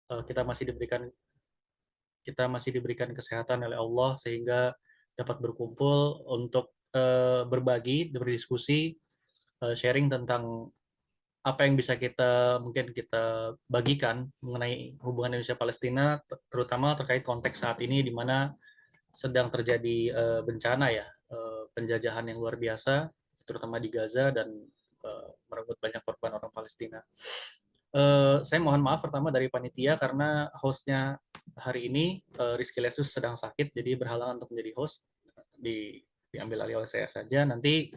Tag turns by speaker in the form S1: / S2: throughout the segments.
S1: kita masih diberikan kesehatan oleh Allah sehingga dapat berkumpul untuk berbagi, berdiskusi, sharing tentang apa yang bisa mungkin kita bagikan mengenai hubungan Indonesia Palestina, terutama terkait konteks saat ini di mana sedang terjadi bencana ya, penjajahan yang luar biasa, terutama di Gaza dan merenggut banyak korban orang Palestina. Saya mohon maaf pertama dari panitia karena hostnya hari ini Rizky Lesus sedang sakit, jadi berhalangan untuk menjadi host, diambil alih oleh saya saja. Nanti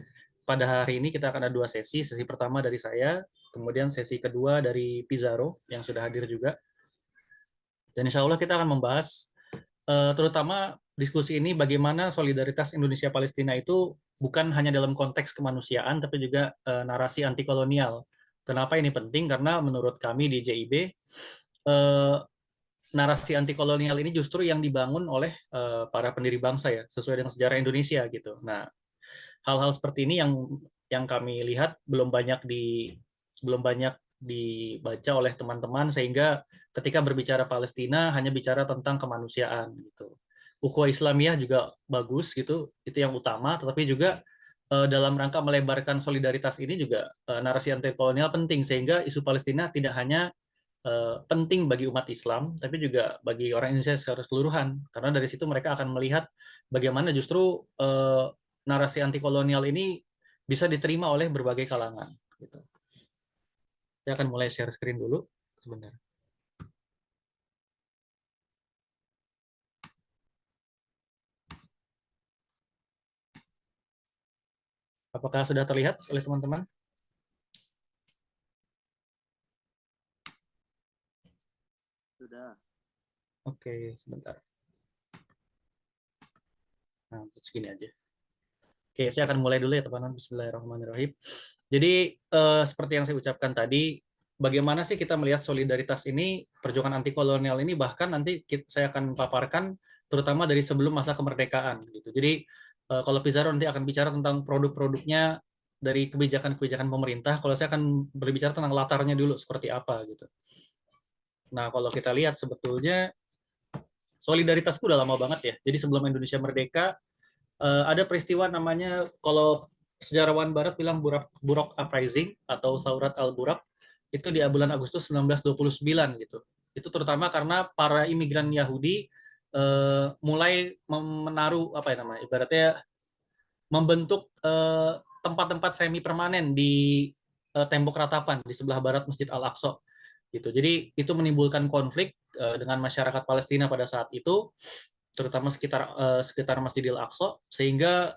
S1: pada hari ini kita akan ada 2 sesi. Sesi pertama dari saya, kemudian sesi kedua dari Pizarro yang sudah hadir juga. Dan insya Allah kita akan membahas terutama diskusi ini bagaimana solidaritas Indonesia-Palestina itu bukan hanya dalam konteks kemanusiaan, tapi juga narasi anti kolonial. Kenapa ini penting? Karena menurut kami di JIB, narasi anti kolonial ini justru yang dibangun oleh para pendiri bangsa ya, sesuai dengan sejarah Indonesia gitu. Nah, hal-hal seperti ini yang kami lihat belum banyak dibaca oleh teman-teman, sehingga ketika berbicara Palestina hanya bicara tentang kemanusiaan gitu. Ukhuwah Islamiyah juga bagus gitu, itu yang utama, tetapi juga dalam rangka melebarkan solidaritas ini juga narasi anti kolonial penting, sehingga isu Palestina tidak hanya penting bagi umat Islam, tapi juga bagi orang Indonesia secara keseluruhan. Karena dari situ mereka akan melihat bagaimana justru narasi anti kolonial ini bisa diterima oleh berbagai kalangan. Gitu. Saya akan mulai share screen dulu sebentar. Apakah sudah terlihat oleh teman-teman?
S2: Sudah.
S1: Oke, sebentar. Nah, segini aja. Oke, saya akan mulai dulu ya teman-teman. Bismillahirrahmanirrahim. Jadi seperti yang saya ucapkan tadi, bagaimana sih kita melihat solidaritas ini, perjuangan anti kolonial ini, bahkan nanti saya akan paparkan terutama dari sebelum masa kemerdekaan gitu. Jadi kalau Pizarro nanti akan bicara tentang produk-produknya dari kebijakan-kebijakan pemerintah, kalau saya akan berbicara tentang latarnya dulu seperti apa gitu. Nah, kalau kita lihat sebetulnya solidaritas itu udah lama banget ya. Jadi sebelum Indonesia merdeka ada peristiwa namanya, kalau sejarawan Barat bilang Buraq Uprising atau Thaurat al-Buraq, itu di bulan Agustus 1929 gitu. Itu terutama karena para imigran Yahudi mulai menaruh apa ya namanya, ibaratnya membentuk tempat-tempat semi permanen di tembok ratapan di sebelah barat Masjid Al-Aqsa gitu. Jadi itu menimbulkan konflik dengan masyarakat Palestina pada saat itu, terutama sekitar Masjidil Aqsa, sehingga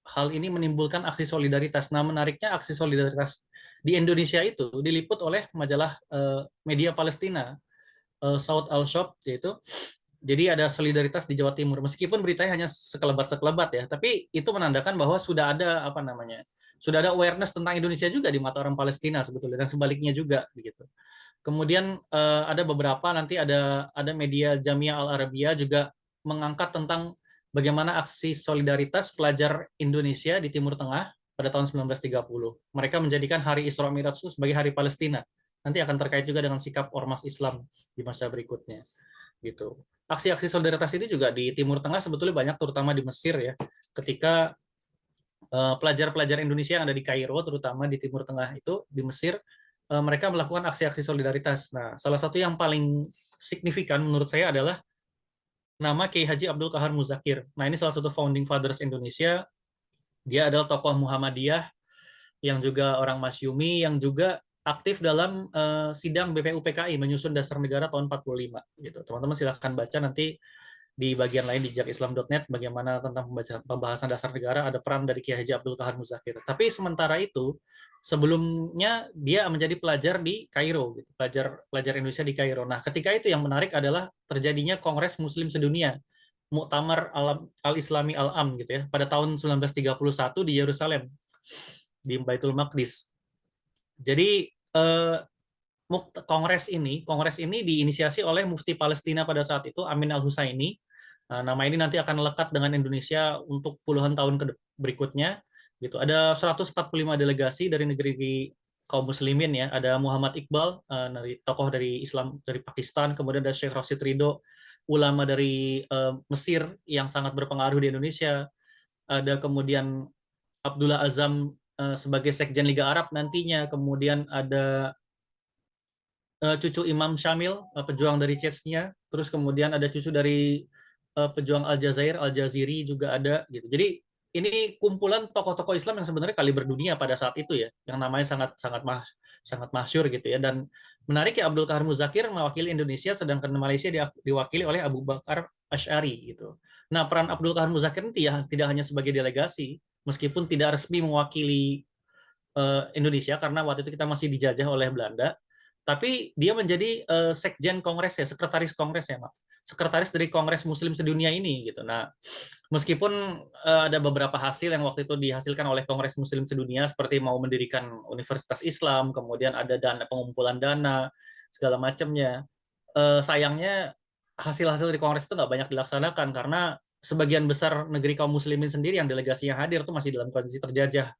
S1: hal ini menimbulkan aksi solidaritas. Nah, menariknya aksi solidaritas di Indonesia itu diliput oleh majalah media Palestina, South Al Shop, yaitu jadi ada solidaritas di Jawa Timur. Meskipun beritanya hanya sekelebat-sekelebat ya, tapi itu menandakan bahwa sudah ada apa namanya, sudah ada awareness tentang Indonesia juga di mata orang Palestina sebetulnya, dan sebaliknya juga begitu. Kemudian ada beberapa nanti ada media Jamiah Al Arabia juga mengangkat tentang bagaimana aksi solidaritas pelajar Indonesia di Timur Tengah pada tahun 1930. Mereka menjadikan hari Isra Mi'raj itu sebagai hari Palestina. Nanti akan terkait juga dengan sikap ormas Islam di masa berikutnya. Gitu. Aksi-aksi solidaritas ini juga di Timur Tengah sebetulnya banyak, terutama di Mesir ya. Ketika pelajar-pelajar Indonesia yang ada di Kairo, terutama di Timur Tengah itu, di Mesir, mereka melakukan aksi-aksi solidaritas. Nah, salah satu yang paling signifikan menurut saya adalah nama Kiai Haji Abdul Qahar Muzakir. Nah, ini salah satu founding fathers Indonesia. Dia adalah tokoh Muhammadiyah yang juga orang Masyumi, yang juga aktif dalam sidang BPUPKI menyusun dasar negara tahun 45 gitu. Teman-teman silahkan baca nanti di bagian lain di jejakislam.net bagaimana tentang pembahasan dasar negara, ada peran dari Kiai Haji Abdul Qahar Muzakir. Tapi sementara itu sebelumnya dia menjadi pelajar di Kairo, gitu. pelajar Indonesia di Kairo. Nah, ketika itu yang menarik adalah terjadinya Kongres Muslim Sedunia, Muktamar Al-Islami Al-Am gitu ya, pada tahun 1931 di Yerusalem, di Baitul Maqdis. Jadi kongres ini diinisiasi oleh Mufti Palestina pada saat itu, Amin Al-Husaini. Nama ini nanti akan lekat dengan Indonesia untuk puluhan tahun berikutnya. Gitu. Ada 145 delegasi dari negeri kaum muslimin ya. Ada Muhammad Iqbal, dari tokoh dari Islam dari Pakistan, kemudian ada Syekh Rashid Ridho, ulama dari Mesir yang sangat berpengaruh di Indonesia. Ada kemudian Abdullah Azam sebagai Sekjen Liga Arab nantinya, kemudian ada cucu Imam Syamil, pejuang dari Chechnya, terus kemudian ada cucu dari pejuang Aljazair, Al-Jaziri juga ada gitu. Jadi ini kumpulan tokoh-tokoh Islam yang sebenarnya kali berdunia pada saat itu ya, yang namanya sangat sangat sangat masyhur gitu ya. Dan menarik ya, Abdul Qahar Muzakir mewakili Indonesia, sedangkan Malaysia diwakili oleh Abu Bakar Asy'ari gitu. Nah, peran Abdul Qahar Muzakir ini tidak hanya sebagai delegasi, meskipun tidak resmi mewakili Indonesia karena waktu itu kita masih dijajah oleh Belanda, tapi dia menjadi sekjen kongres ya, sekretaris kongres ya, Mas. Sekretaris dari Kongres Muslim sedunia ini gitu. Nah, meskipun ada beberapa hasil yang waktu itu dihasilkan oleh Kongres Muslim sedunia seperti mau mendirikan Universitas Islam, kemudian ada pengumpulan dana segala macamnya. Sayangnya hasil-hasil dari kongres itu nggak banyak dilaksanakan karena sebagian besar negeri kaum muslimin sendiri yang delegasinya hadir itu masih dalam kondisi terjajah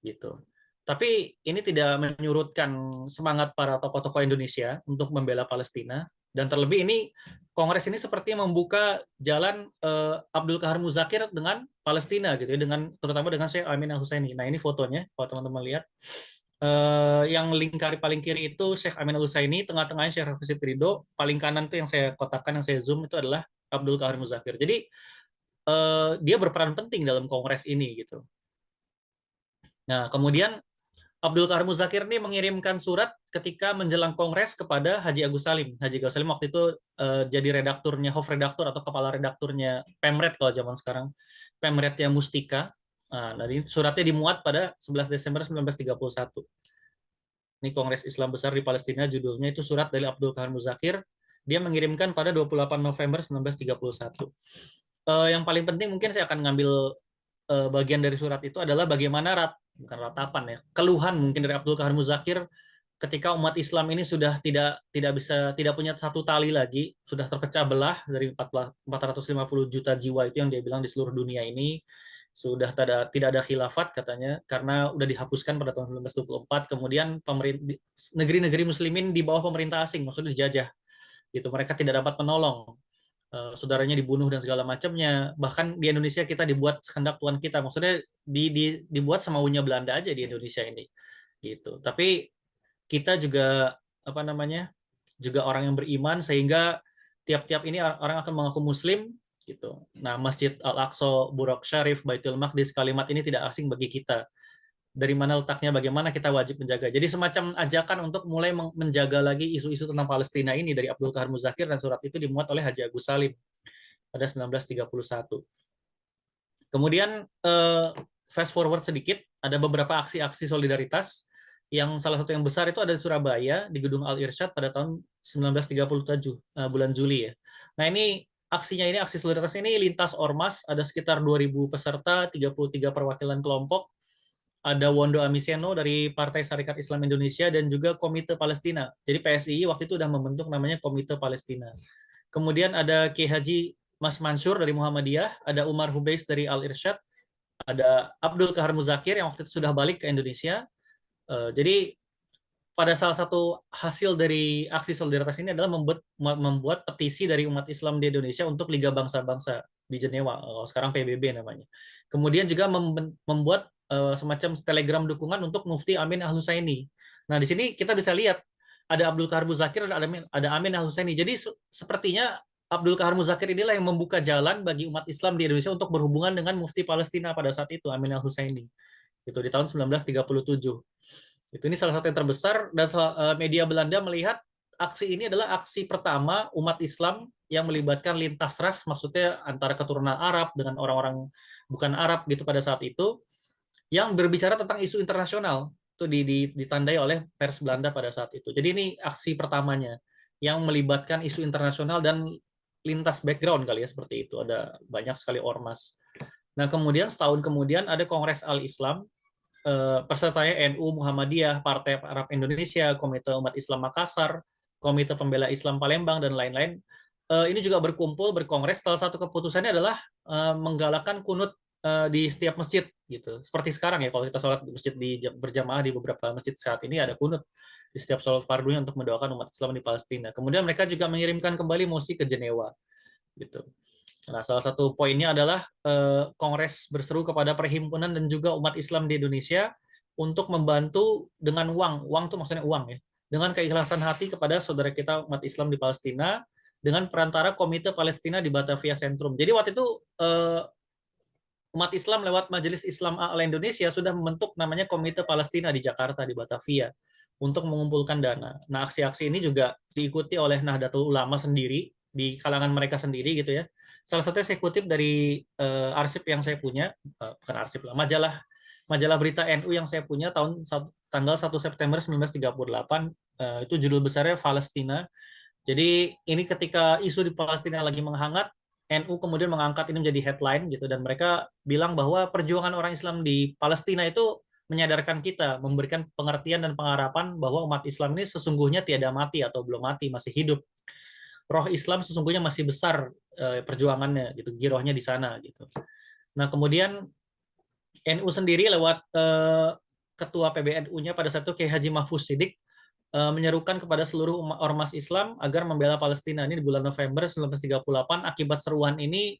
S1: gitu. Tapi ini tidak menyurutkan semangat para tokoh-tokoh Indonesia untuk membela Palestina, dan terlebih ini Kongres ini seperti membuka jalan Abdul Qahar Muzakir dengan Palestina gitu ya, dengan terutama dengan Syekh Amin Al-Husaini. Nah, ini fotonya kalau teman-teman lihat. Yang lingkar paling kiri itu Syekh Amin Al-Husaini, tengah-tengahnya Syekh Rashid Ridho, paling kanan tuh yang saya kotakkan, yang saya zoom itu adalah Abdul Qahar Muzakir. Jadi dia berperan penting dalam kongres ini gitu. Nah, kemudian Abdul Qahar Muzakir ini mengirimkan surat ketika menjelang kongres kepada Haji Agus Salim. Haji Agus Salim waktu itu jadi redakturnya, Hofredaktur atau kepala redakturnya Pemret kalau zaman sekarang. Pemretnya Mustika. Nah, dari suratnya dimuat pada 11 Desember 1931. Ini Kongres Islam Besar di Palestina, judulnya itu surat dari Abdul Qahar Muzakir. Dia mengirimkan pada 28 November 1931. Yang paling penting mungkin saya akan ngambil bagian dari surat itu adalah bagaimana bukan ratapan ya, keluhan mungkin dari Abdul Qahar Muzakir ketika umat Islam ini sudah tidak punya satu tali lagi, sudah terpecah belah dari 450 juta jiwa itu yang dia bilang di seluruh dunia ini, sudah tidak ada khilafat katanya karena udah dihapuskan pada tahun 1924. Kemudian negeri-negeri muslimin di bawah pemerintah asing, maksudnya dijajah gitu, mereka tidak dapat menolong, saudaranya dibunuh dan segala macamnya. Bahkan di Indonesia kita dibuat sekendak Tuhan kita, maksudnya dibuat semaunya Belanda aja di Indonesia ini gitu. Tapi kita juga apa namanya, juga orang yang beriman, sehingga tiap-tiap ini orang akan mengaku muslim gitu. Nah, Masjid Al-Aqsa, Buraq Syarif, Baitul Maqdis, kalimat ini tidak asing bagi kita. Dari mana letaknya, bagaimana kita wajib menjaga. Jadi semacam ajakan untuk mulai menjaga lagi isu-isu tentang Palestina ini dari Abdul Qahar Muzakir, dan surat itu dimuat oleh Haji Agus Salim pada 1931. Kemudian fast forward sedikit, ada beberapa aksi-aksi solidaritas yang salah satu yang besar itu ada di Surabaya di Gedung Al Irsyad pada tahun 1937 bulan Juli ya. Nah, ini aksinya, ini aksi solidaritas ini lintas ormas, ada sekitar 2.000 peserta, 33 perwakilan kelompok. Ada Wondo Amiseno dari Partai Sarekat Islam Indonesia dan juga Komite Palestina. Jadi PSII waktu itu sudah membentuk namanya Komite Palestina. Kemudian ada Kiai Haji Mas Mansur dari Muhammadiyah, ada Umar Hubeiz dari Al Irsyad, ada Abdul Qahar Muzakir yang waktu itu sudah balik ke Indonesia. Jadi pada salah satu hasil dari aksi solidaritas ini adalah membuat petisi dari umat Islam di Indonesia untuk Liga Bangsa-Bangsa di Jenewa, sekarang PBB namanya. Kemudian juga membuat semacam telegram dukungan untuk Mufti Amin Al-Husaini. Nah, di sini kita bisa lihat ada Abdul Qahar Muzakir, ada Amin Al-Husaini. Jadi sepertinya Abdul Qahar Muzakir inilah yang membuka jalan bagi umat Islam di Indonesia untuk berhubungan dengan Mufti Palestina pada saat itu, Amin Al-Husaini. Itu di tahun 1937. Ini salah satu yang terbesar, dan media Belanda melihat aksi ini adalah aksi pertama umat Islam yang melibatkan lintas ras, maksudnya antara keturunan Arab dengan orang-orang bukan Arab gitu pada saat itu, yang berbicara tentang isu internasional. Itu ditandai oleh pers Belanda pada saat itu. Jadi ini aksi pertamanya yang melibatkan isu internasional dan lintas background kali ya, seperti itu. Ada banyak sekali ormas. Nah, kemudian setahun kemudian ada Kongres Al-Islam, pesertanya NU, Muhammadiyah, Partai Arab Indonesia, Komite Umat Islam Makassar, Komite Pembela Islam Palembang, dan lain-lain. Ini juga berkumpul, berkongres. Salah satu keputusannya adalah menggalakkan kunut di setiap masjid gitu. Seperti sekarang ya, kalau kita sholat di masjid berjamaah di beberapa masjid saat ini ada kunut di setiap sholat fardunya untuk mendoakan umat Islam di Palestina. Kemudian mereka juga mengirimkan kembali mosi ke Jenewa gitu. Nah, salah satu poinnya adalah Kongres berseru kepada perhimpunan dan juga umat Islam di Indonesia untuk membantu dengan uang. Uang itu maksudnya uang ya. Dengan keikhlasan hati kepada saudara kita umat Islam di Palestina dengan perantara Komite Palestina di Batavia Sentrum. Jadi waktu itu umat Islam lewat Majelis Islam Al Indonesia sudah membentuk namanya Komite Palestina di Jakarta di Batavia untuk mengumpulkan dana. Nah, aksi-aksi ini juga diikuti oleh Nahdlatul Ulama sendiri di kalangan mereka sendiri gitu ya. Salah satunya saya kutip dari arsip yang saya punya, bukan arsip lah, majalah berita NU yang saya punya tanggal 1 September 1938, itu judul besarnya Palestina. Jadi ini ketika isu di Palestina lagi menghangat, NU kemudian mengangkat ini menjadi headline gitu, dan mereka bilang bahwa perjuangan orang Islam di Palestina itu menyadarkan kita, memberikan pengertian dan pengharapan bahwa umat Islam ini sesungguhnya tiada mati atau belum mati, masih hidup. Roh Islam sesungguhnya masih besar perjuangannya gitu, girohnya di sana gitu. Nah, kemudian NU sendiri lewat ketua PBNU-nya pada saat itu Kiai Haji Mahfuz Sidik menyerukan kepada seluruh ormas Islam agar membela Palestina. Ini di bulan November 1938. Akibat seruan ini,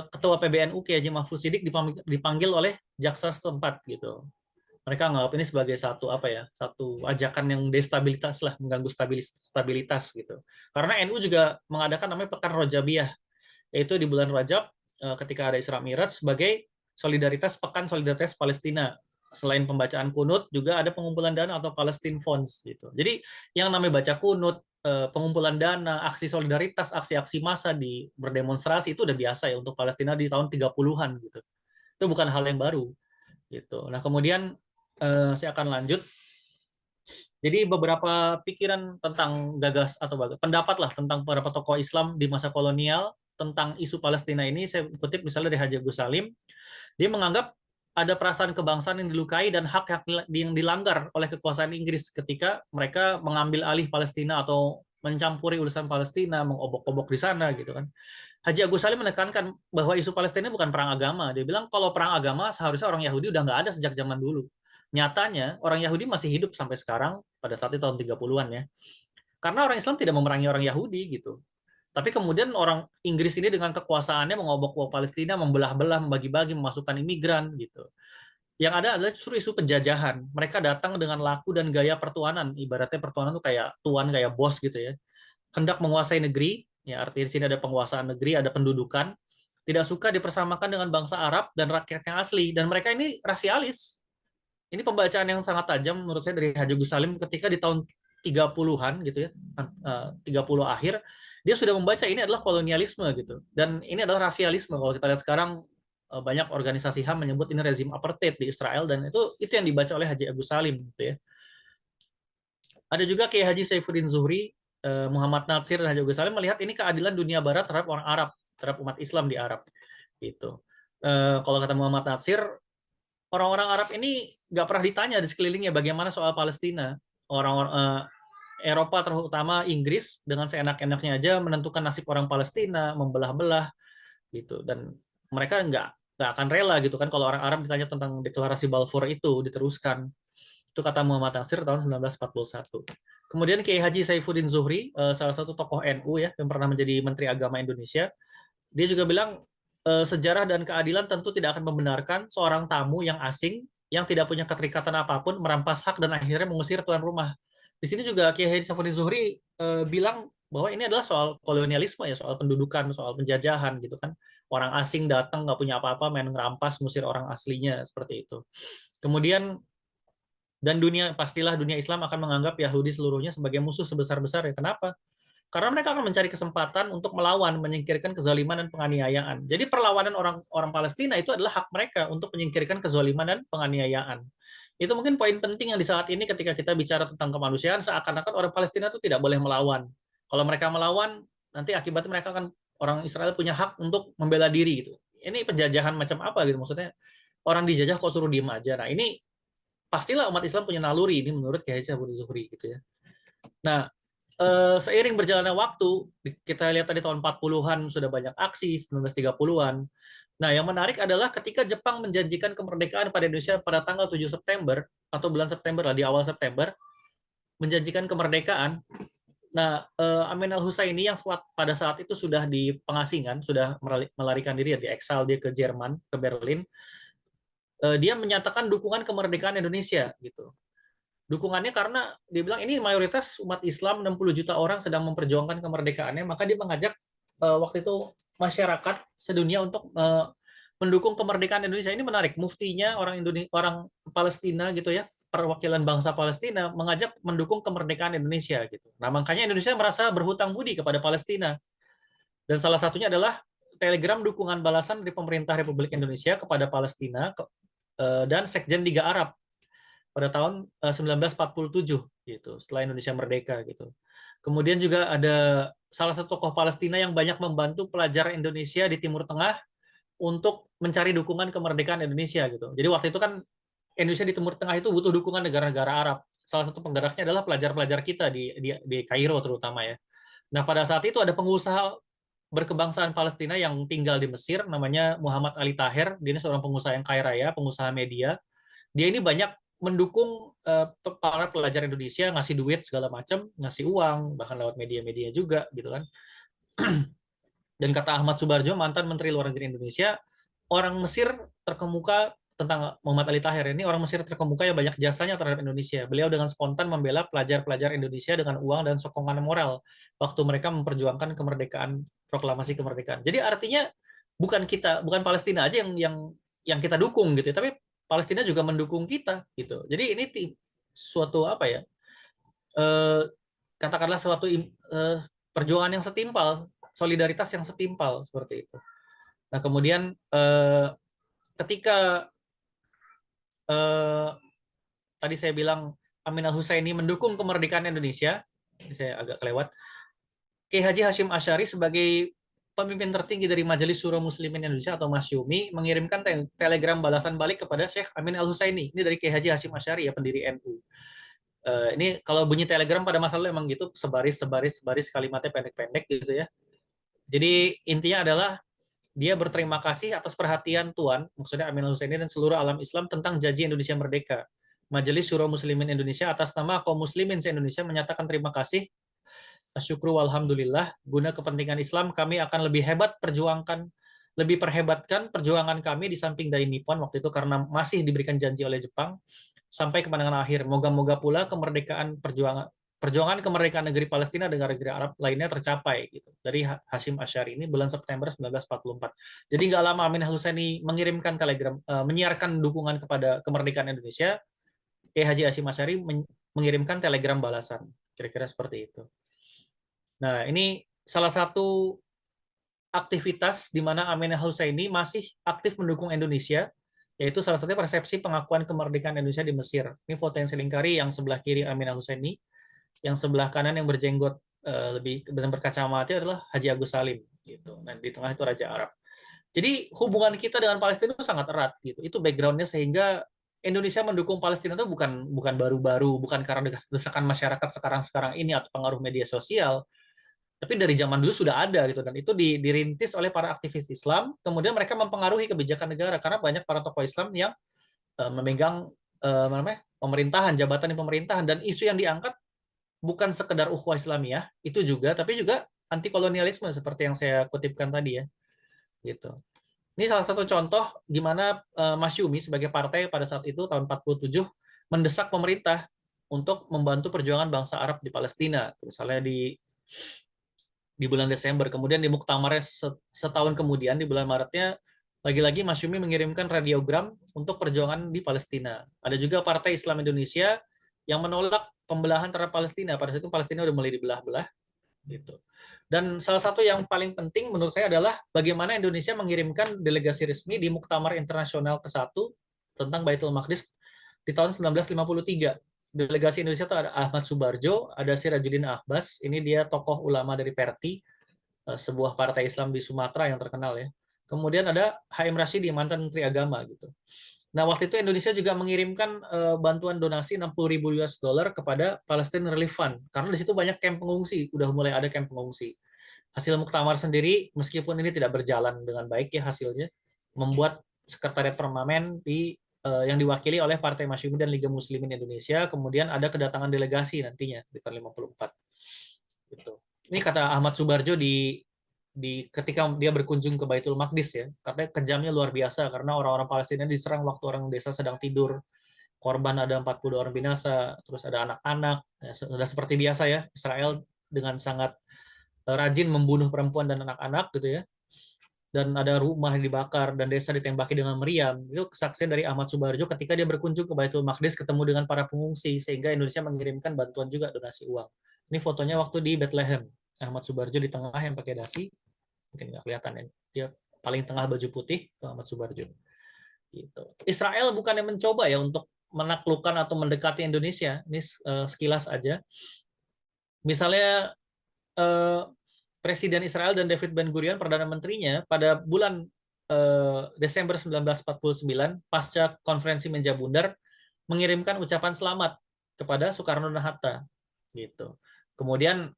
S1: Ketua PBNU Kiai Haji Mahfuz Sidik dipanggil oleh jaksa setempat gitu. Mereka anggap ini sebagai satu ajakan yang destabilitas lah, mengganggu stabilitas gitu. Karena NU juga mengadakan namanya Pekan Rojabiyah, yaitu di bulan Rajab ketika ada Isra Mi'raj sebagai pekan solidaritas Palestina. Selain pembacaan kunut, juga ada pengumpulan dana atau Palestine Funds gitu. Jadi yang namanya baca kunut, pengumpulan dana, aksi solidaritas, aksi-aksi massa di berdemonstrasi itu udah biasa ya untuk Palestina di tahun 30-an gitu. Itu bukan hal yang baru gitu. Nah, kemudian saya akan lanjut. Jadi beberapa pikiran tentang pendapat lah tentang beberapa tokoh Islam di masa kolonial tentang isu Palestina ini saya kutip misalnya dari Haji Agus Salim. Dia menganggap ada perasaan kebangsaan yang dilukai dan hak-hak yang dilanggar oleh kekuasaan Inggris ketika mereka mengambil alih Palestina atau mencampuri urusan Palestina, mengobok-obok di sana gitu kan. Haji Agus Salim menekankan bahwa isu Palestina bukan perang agama. Dia bilang kalau perang agama seharusnya orang Yahudi udah nggak ada sejak zaman dulu. Nyatanya orang Yahudi masih hidup sampai sekarang pada saat itu tahun 30-an ya. Karena orang Islam tidak memerangi orang Yahudi gitu. Tapi kemudian orang Inggris ini dengan kekuasaannya mengobok-obok Palestina, membelah-belah, membagi-bagi, memasukkan imigran gitu. Yang ada adalah justru isu penjajahan. Mereka datang dengan laku dan gaya pertuanan. Ibaratnya pertuanan itu kayak tuan, kayak bos gitu ya. Hendak menguasai negeri, ya artinya di sini ada penguasaan negeri, ada pendudukan. Tidak suka dipersamakan dengan bangsa Arab dan rakyatnya asli. Dan mereka ini rasialis. Ini pembacaan yang sangat tajam menurut saya dari Haji Gus Salim ketika di tahun 30-an gitu ya, 30 akhir, dia sudah membaca ini adalah kolonialisme gitu. Dan ini adalah rasialisme. Kalau kita lihat sekarang banyak organisasi HAM menyebut ini rezim apartheid di Israel, dan itu yang dibaca oleh Haji Agus Salim gitu ya. Ada juga Kiai Haji Saifuddin Zuhri, Muhammad Natsir dan Haji Agus Salim melihat ini keadilan dunia barat terhadap orang Arab, terhadap umat Islam di Arab gitu. Kalau kata Muhammad Natsir, orang-orang Arab ini nggak pernah ditanya di sekelilingnya bagaimana soal Palestina. Orang-orang Eropa terutama Inggris dengan seenak-enaknya aja menentukan nasib orang Palestina, membelah-belah gitu, dan mereka nggak akan rela gitu kan kalau orang Arab ditanya tentang deklarasi Balfour itu diteruskan. Itu kata Muhammad Nasir tahun 1941. Kemudian Kiai Haji Saifuddin Zuhri, salah satu tokoh NU ya yang pernah menjadi Menteri Agama Indonesia, dia juga bilang sejarah dan keadilan tentu tidak akan membenarkan seorang tamu yang asing yang tidak punya keterikatan apapun merampas hak dan akhirnya mengusir tuan rumah. Di sini juga Kiai Haji Saifuddin Zuhri bilang bahwa ini adalah soal kolonialisme ya, soal pendudukan, soal penjajahan gitu kan. Orang asing datang nggak punya apa-apa, main ngerampas, ngusir orang aslinya seperti itu. Kemudian pastilah dunia Islam akan menganggap Yahudi seluruhnya sebagai musuh sebesar-besar ya. Kenapa? Karena mereka akan mencari kesempatan untuk melawan, menyingkirkan kezaliman dan penganiayaan. Jadi perlawanan orang Palestina itu adalah hak mereka untuk menyingkirkan kezaliman dan penganiayaan. Itu mungkin poin penting yang di saat ini ketika kita bicara tentang kemanusiaan, seakan-akan orang Palestina itu tidak boleh melawan. Kalau mereka melawan, nanti akibatnya mereka akan orang Israel punya hak untuk membela diri gitu. Ini penjajahan macam apa gitu maksudnya? Orang dijajah kok suruh diem aja. Nah, ini pastilah umat Islam punya naluri ini menurut Kiai Haji Saifuddin Zuhri gitu ya. Nah, seiring berjalannya waktu, kita lihat tadi tahun 40-an sudah banyak aksi, 1930-an. Nah, yang menarik adalah ketika Jepang menjanjikan kemerdekaan pada Indonesia pada tanggal 7 September, atau bulan September lah, di awal September, menjanjikan kemerdekaan. Nah, Amin al-Husaini yang pada saat itu sudah di pengasingan, sudah melarikan diri, di eksal dia ke Jerman, ke Berlin, dia menyatakan dukungan kemerdekaan Indonesia gitu. Dukungannya karena dia bilang ini mayoritas umat Islam 60 juta orang sedang memperjuangkan kemerdekaannya, maka dia mengajak waktu itu masyarakat sedunia untuk mendukung kemerdekaan Indonesia. Ini menarik, muftinya orang Indonesia, orang Palestina gitu ya, perwakilan bangsa Palestina mengajak mendukung kemerdekaan Indonesia gitu. Nah, makanya Indonesia merasa berhutang budi kepada Palestina. Dan salah satunya adalah telegram dukungan balasan dari pemerintah Republik Indonesia kepada Palestina dan Sekjen Liga Arab pada tahun 1947 gitu, setelah Indonesia merdeka gitu. Kemudian juga ada salah satu tokoh Palestina yang banyak membantu pelajar Indonesia di Timur Tengah untuk mencari dukungan kemerdekaan Indonesia gitu. Jadi waktu itu kan Indonesia di Timur Tengah itu butuh dukungan negara-negara Arab. Salah satu penggeraknya adalah pelajar-pelajar kita di Kairo terutama ya. Nah, pada saat itu ada pengusaha berkebangsaan Palestina yang tinggal di Mesir, namanya Muhammad Ali Taher. Dia ini seorang pengusaha yang kaya raya, pengusaha media. Dia ini banyak mendukung para pelajar Indonesia, ngasih duit segala macam, ngasih uang, bahkan lewat media-media juga gitu kan. Dan kata Ahmad Subarjo, mantan Menteri Luar Negeri Indonesia, orang Mesir terkemuka tentang Muhammad Ali Taher ini, orang Mesir terkemuka yang banyak jasanya terhadap Indonesia. Beliau dengan spontan membela pelajar-pelajar Indonesia dengan uang dan sokongan moral waktu mereka memperjuangkan kemerdekaan, proklamasi kemerdekaan. Jadi artinya bukan Palestina aja yang kita dukung gitu, tapi Palestina juga mendukung kita gitu. Jadi ini suatu apa ya? Katakanlah suatu perjuangan yang setimpal, solidaritas yang setimpal seperti itu. Nah, kemudian ketika tadi saya bilang Amin al-Husaini mendukung kemerdekaan Indonesia, ini saya agak kelewat. Kiai Haji Hashim Asy'ari sebagai pemimpin tertinggi dari Majelis Syuro Muslimin Indonesia atau Masyumi mengirimkan telegram balasan balik kepada Syekh Amin al-Husaini. Ini dari Kiai Haji Hashim Asy'ari ya, pendiri NU. Ini kalau bunyi telegram pada masa lalu emang gitu, sebaris kalimatnya pendek-pendek gitu ya. Jadi intinya adalah dia berterima kasih atas perhatian Tuan, maksudnya Amin al-Husaini dan seluruh alam Islam tentang janji Indonesia Merdeka. Majelis Syuro Muslimin Indonesia atas nama kaum muslimin se-Indonesia menyatakan terima kasih. Asyukru walhamdulillah, guna kepentingan Islam kami akan lebih perhebatkan perjuangan kami di samping dari Nippon waktu itu karena masih diberikan janji oleh Jepang sampai kemenangan akhir. Moga-moga pula perjuangan kemerdekaan negeri Palestina dan negara Arab lainnya tercapai gitu. Dari Hashim Asy'ari ini bulan September 1944. Jadi nggak lama Amin al-Husaini mengirimkan telegram, menyiarkan dukungan kepada kemerdekaan Indonesia, Kiai Haji Hashim Asy'ari mengirimkan telegram balasan. Kira-kira seperti itu. Nah, ini salah satu aktivitas di mana Amin al-Husaini masih aktif mendukung Indonesia, yaitu salah satunya persepsi pengakuan kemerdekaan Indonesia di Mesir. Ini foto yang selingkari, yang sebelah kiri Amin al-Husaini, yang sebelah kanan yang berjenggot lebih dan berkacamata adalah Haji Agus Salim gitu. Nah, di tengah itu Raja Arab. Jadi hubungan kita dengan Palestina itu sangat erat gitu. Itu backgroundnya sehingga Indonesia mendukung Palestina itu bukan baru-baru, bukan karena desakan masyarakat sekarang ini atau pengaruh media sosial, tapi dari zaman dulu sudah ada gitu, dan itu dirintis oleh para aktivis Islam. Kemudian mereka mempengaruhi kebijakan negara karena banyak para tokoh Islam yang memegang pemerintahan, jabatan di pemerintahan, dan isu yang diangkat bukan sekedar ukhuwah Islamiyah itu juga, tapi juga anti kolonialisme seperti yang saya kutipkan tadi ya gitu. Ini salah satu contoh gimana Masyumi sebagai partai pada saat itu tahun 47 mendesak pemerintah untuk membantu perjuangan bangsa Arab di Palestina, misalnya di bulan Desember. Kemudian di muktamar setahun kemudian di bulan Maretnya lagi-lagi Masyumi mengirimkan radiogram untuk perjuangan di Palestina. Ada juga Partai Islam Indonesia yang menolak pembelahan terhadap Palestina. Pada saat itu Palestina udah mulai dibelah-belah gitu. Dan salah satu yang paling penting menurut saya adalah bagaimana Indonesia mengirimkan delegasi resmi di Muktamar Internasional ke-1 tentang Baitul Maqdis di tahun 1953. Delegasi Indonesia itu ada Ahmad Subarjo, ada Sirajuddin Abbas, ini dia tokoh ulama dari Perti, sebuah partai Islam di Sumatera yang terkenal ya. Kemudian ada Haim Rasyidi, mantan Menteri Agama gitu. Nah, waktu itu Indonesia juga mengirimkan bantuan donasi 60.000 US dollar kepada Palestine Relief Fund karena di situ banyak kamp pengungsi, udah mulai ada kamp pengungsi. Hasil muktamar sendiri, meskipun ini tidak berjalan dengan baik ya hasilnya, membuat sekretariat permanen yang diwakili oleh Partai Masyumi dan Liga Muslimin Indonesia, kemudian ada kedatangan delegasi nantinya di tahun 54. Gitu. Ini kata Ahmad Subarjo di ketika dia berkunjung ke Baitul Maqdis ya, katanya kejamnya luar biasa karena orang-orang Palestina diserang waktu orang desa sedang tidur. Korban ada 40 orang binasa, terus ada anak-anak. Ya, sudah seperti biasa ya, Israel dengan sangat rajin membunuh perempuan dan anak-anak gitu ya. Dan ada rumah dibakar dan desa ditembaki dengan meriam. Itu kesaksian dari Ahmad Subarjo ketika dia berkunjung ke Baitul Maqdis ketemu dengan para pengungsi sehingga Indonesia mengirimkan bantuan juga donasi uang. Ini fotonya waktu di Bethlehem. Ahmad Subarjo di tengah yang pakai dasi, mungkin nggak kelihatan ya. Dia paling tengah baju putih itu Ahmad Subarjo. Gitu. Israel bukannya mencoba ya untuk menaklukkan atau mendekati Indonesia. Ini sekilas aja. Misalnya Presiden Israel dan David Ben Gurion, Perdana Menterinya, pada bulan Desember 1949, pasca konferensi Meja Bundar, mengirimkan ucapan selamat kepada Soekarno dan Hatta. Gitu. Kemudian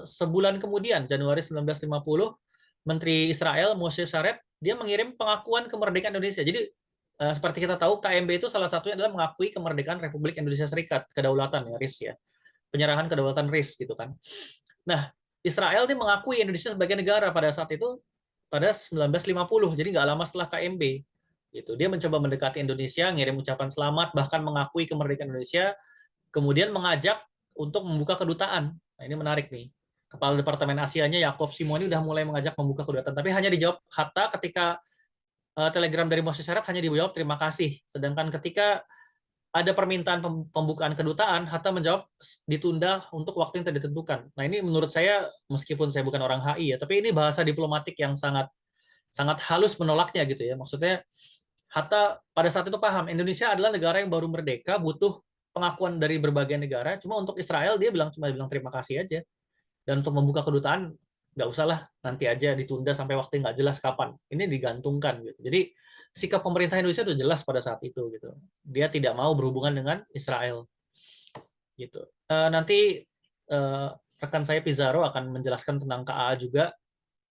S1: sebulan kemudian, Januari 1950, Menteri Israel Moshe Sharet dia mengirim pengakuan kemerdekaan Indonesia. Jadi seperti kita tahu KMB itu salah satunya adalah mengakui kemerdekaan Republik Indonesia Serikat, kedaulatan ya, RIS ya. Penyerahan kedaulatan RIS gitu kan. Nah, Israel ini mengakui Indonesia sebagai negara pada saat itu pada 1950. Jadi nggak lama setelah KMB. Gitu. Dia mencoba mendekati Indonesia, ngirim ucapan selamat, bahkan mengakui kemerdekaan Indonesia, kemudian mengajak untuk membuka kedutaan. Nah, ini menarik nih. Kepala Departemen Asianya Yakov Simoni udah mulai mengajak membuka kedutaan, tapi hanya dijawab Hatta ketika telegram dari Moshe Sharet hanya dijawab terima kasih. Sedangkan ketika ada permintaan pembukaan kedutaan, Hatta menjawab ditunda untuk waktu yang tidak ditentukan. Nah, ini menurut saya, meskipun saya bukan orang HI ya, tapi ini bahasa diplomatik yang sangat sangat halus menolaknya gitu ya. Maksudnya Hatta pada saat itu paham Indonesia adalah negara yang baru merdeka, butuh pengakuan dari berbagai negara. Cuma untuk Israel dia cuma bilang terima kasih aja. Dan untuk membuka kedutaan nggak usahlah, nanti aja ditunda sampai waktu nggak jelas kapan. Ini digantungkan gitu. Jadi sikap pemerintah Indonesia sudah jelas pada saat itu gitu. Dia tidak mau berhubungan dengan Israel gitu. Nanti rekan saya Pizarro akan menjelaskan tentang KAA juga.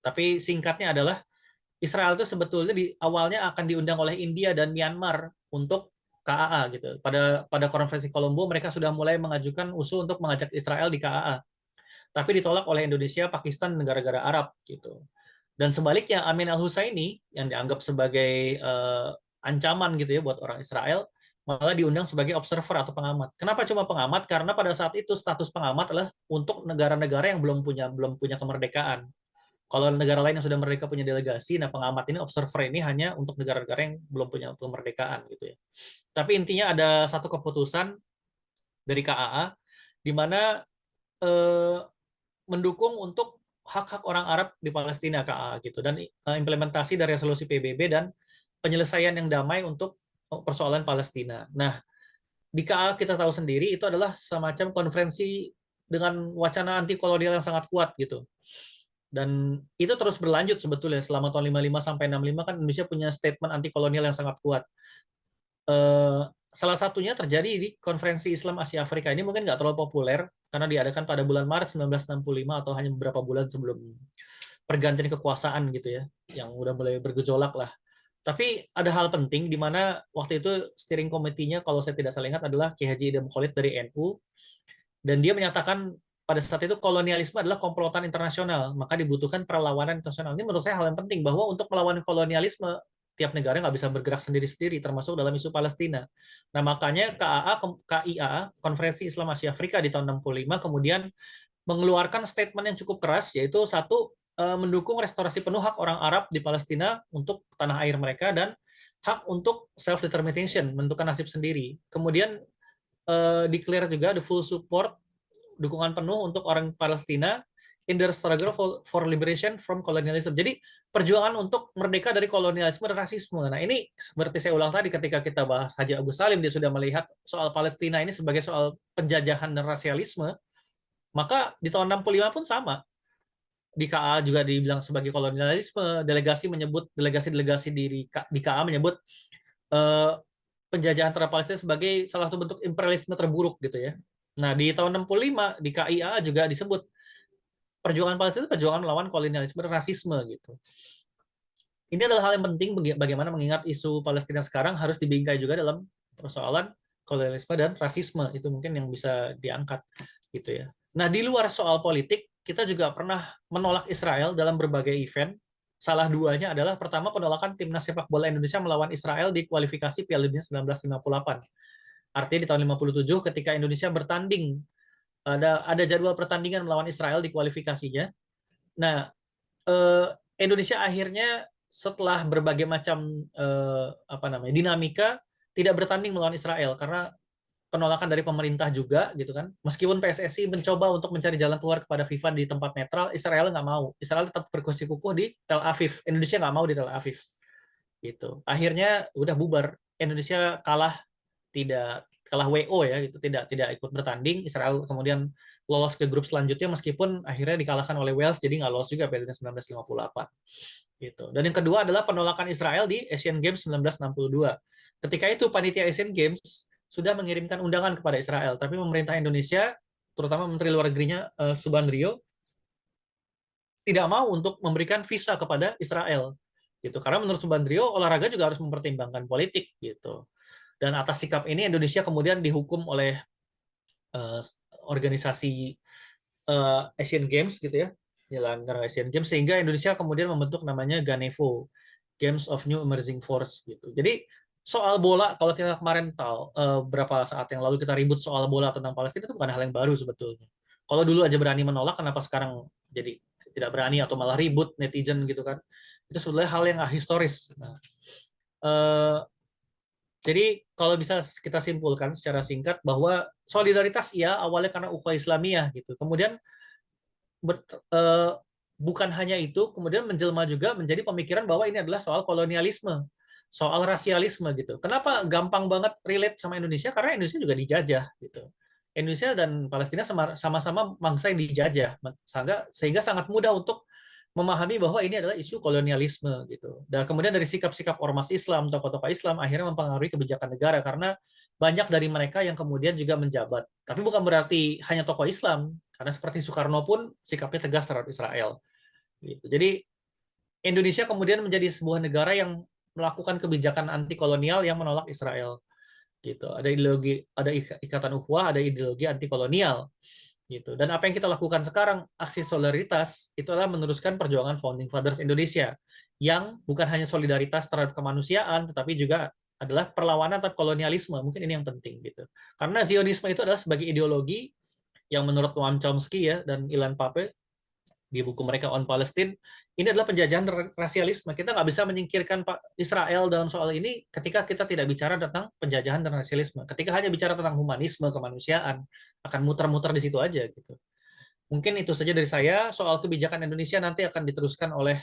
S1: Tapi singkatnya adalah Israel itu sebetulnya di awalnya akan diundang oleh India dan Myanmar untuk KAA gitu. Pada konferensi Kolombo mereka sudah mulai mengajukan usul untuk mengajak Israel di KAA. Tapi ditolak oleh Indonesia, Pakistan, negara-negara Arab gitu. Dan sebaliknya Amin Al-Husaini yang dianggap sebagai ancaman gitu ya buat orang Israel malah diundang sebagai observer atau pengamat. Kenapa cuma pengamat? Karena pada saat itu status pengamat adalah untuk negara-negara yang belum punya kemerdekaan. Kalau negara lain yang sudah merdeka punya delegasi, nah pengamat ini observer ini hanya untuk negara-negara yang belum punya kemerdekaan gitu ya. Tapi intinya ada satu keputusan dari KAA di mana mendukung untuk hak-hak orang Arab di Palestina KAA gitu dan implementasi dari resolusi PBB dan penyelesaian yang damai untuk persoalan Palestina. Nah, di KAA kita tahu sendiri itu adalah semacam konferensi dengan wacana anti kolonial yang sangat kuat gitu. Dan itu terus berlanjut sebetulnya selama tahun 55 sampai 65 kan Indonesia punya statement anti kolonial yang sangat kuat. Salah satunya terjadi di Konferensi Islam Asia Afrika. Ini mungkin nggak terlalu populer karena diadakan pada bulan Maret 1965 atau hanya beberapa bulan sebelum pergantian kekuasaan gitu ya, yang udah mulai bergejolak lah. Tapi ada hal penting di mana waktu itu steering committee-nya kalau saya tidak salah ingat adalah Ki Haji Idam Khalid dari NU, dan dia menyatakan pada saat itu kolonialisme adalah komplotan internasional, maka dibutuhkan perlawanan internasional. Ini menurut saya hal yang penting bahwa untuk melawan kolonialisme tiap negara nggak bisa bergerak sendiri-sendiri, termasuk dalam isu Palestina. Nah, makanya KIA, Konferensi Islam Asia Afrika di tahun 65, kemudian mengeluarkan statement yang cukup keras, yaitu satu, mendukung restorasi penuh hak orang Arab di Palestina untuk tanah air mereka, dan hak untuk self-determination, menentukan nasib sendiri. Kemudian declare juga the full support, dukungan penuh untuk orang Palestina in their struggle for liberation from colonialism. Jadi perjuangan untuk merdeka dari kolonialisme dan rasisme. Nah, ini seperti saya ulang tadi ketika kita bahas Haji Agus Salim, dia sudah melihat soal Palestina ini sebagai soal penjajahan dan rasialisme. Maka di tahun 65 pun sama. di KA juga dibilang sebagai kolonialisme. Delegasi-delegasi di KA menyebut eh, penjajahan terhadap Palestina sebagai salah satu bentuk imperialisme terburuk gitu ya. Nah, di tahun 65 di KIA juga disebut perjuangan Palestina itu perjuangan melawan kolonialisme dan rasisme gitu. Ini adalah hal yang penting bagaimana mengingat isu Palestina sekarang harus dibingkai juga dalam persoalan kolonialisme dan rasisme. Itu mungkin yang bisa diangkat gitu ya. Nah, di luar soal politik, kita juga pernah menolak Israel dalam berbagai event. Salah duanya adalah pertama penolakan timnas sepak bola Indonesia melawan Israel di kualifikasi Piala Dunia 1958. Artinya di tahun 57 ketika Indonesia bertanding, ada jadwal pertandingan melawan Israel di kualifikasinya. Nah, Indonesia akhirnya setelah berbagai macam dinamika tidak bertanding melawan Israel karena penolakan dari pemerintah juga gitu kan. Meskipun PSSI mencoba untuk mencari jalan keluar kepada FIFA di tempat netral, Israel nggak mau. Israel tetap berkukuh di Tel Aviv. Indonesia nggak mau di Tel Aviv. Gitu. Akhirnya udah bubar. Indonesia kalah WO ya, gitu, tidak ikut bertanding. Israel kemudian lolos ke grup selanjutnya meskipun akhirnya dikalahkan oleh Wales, jadi nggak lolos juga Piala Dunia 1958. Gitu. Dan yang kedua adalah penolakan Israel di Asian Games 1962. Ketika itu panitia Asian Games sudah mengirimkan undangan kepada Israel, tapi pemerintah Indonesia, terutama Menteri Luar Negerinya Subandrio, tidak mau untuk memberikan visa kepada Israel. Gitu. Karena menurut Subandrio, olahraga juga harus mempertimbangkan politik. Gitu. Dan atas sikap ini Indonesia kemudian dihukum oleh uh, organisasi Asian Games gitu ya, penyelenggara Asian Games, sehingga Indonesia kemudian membentuk namanya Ganevo, Games of New Emerging Force gitu. Jadi soal bola, kalau kita kemarin tahu berapa saat yang lalu kita ribut soal bola tentang Palestina, itu bukan hal yang baru sebetulnya. Kalau dulu aja berani menolak, kenapa sekarang jadi tidak berani atau malah ribut netizen gitu kan? Itu sebetulnya hal yang historis. Nah, uh, jadi kalau bisa kita simpulkan secara singkat bahwa solidaritas ya awalnya karena ukhuwah Islamiyah gitu. Kemudian ber, eh, bukan hanya itu, kemudian menjelma juga menjadi pemikiran bahwa ini adalah soal kolonialisme, soal rasialisme gitu. Kenapa gampang banget relate sama Indonesia? Karena Indonesia juga dijajah gitu. Indonesia dan Palestina sama-sama bangsa yang dijajah, sehingga sangat mudah untuk memahami bahwa ini adalah isu kolonialisme gitu. Dan kemudian dari sikap-sikap ormas Islam, tokoh-tokoh Islam akhirnya mempengaruhi kebijakan negara karena banyak dari mereka yang kemudian juga menjabat. Tapi bukan berarti hanya tokoh Islam, karena seperti Soekarno pun sikapnya tegas terhadap Israel. Gitu. Jadi Indonesia kemudian menjadi sebuah negara yang melakukan kebijakan anti kolonial yang menolak Israel. Gitu. Ada ikatan ukhuwah, ada ideologi anti kolonial gitu. Dan apa yang kita lakukan sekarang, aksi solidaritas itu adalah meneruskan perjuangan Founding Fathers Indonesia yang bukan hanya solidaritas terhadap kemanusiaan, tetapi juga adalah perlawanan terhadap kolonialisme. Mungkin ini yang penting gitu. Karena Zionisme itu adalah sebagai ideologi yang menurut Noam Chomsky ya dan Ilan Pappe di buku mereka On Palestine, ini adalah penjajahan rasialisme. Kita nggak bisa menyingkirkan Pak Israel dalam soal ini ketika kita tidak bicara tentang penjajahan dan rasialisme. Ketika hanya bicara tentang humanisme, kemanusiaan, akan muter-muter di situ aja gitu. Mungkin itu saja dari saya. Soal kebijakan Indonesia nanti akan diteruskan oleh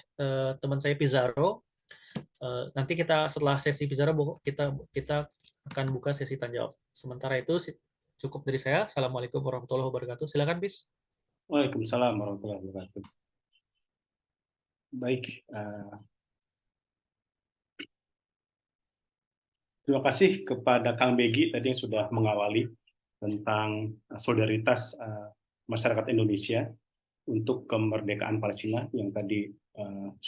S1: teman saya Pizarro. Nanti kita setelah sesi Pizarro kita akan buka sesi tanya jawab. Sementara itu cukup dari saya. Assalamualaikum warahmatullahi wabarakatuh. Silakan, Piz.
S3: Waalaikumsalam warahmatullahi wabarakatuh. Baik, terima kasih kepada Kang Begi tadi yang sudah mengawali tentang solidaritas masyarakat Indonesia untuk kemerdekaan Palestina yang tadi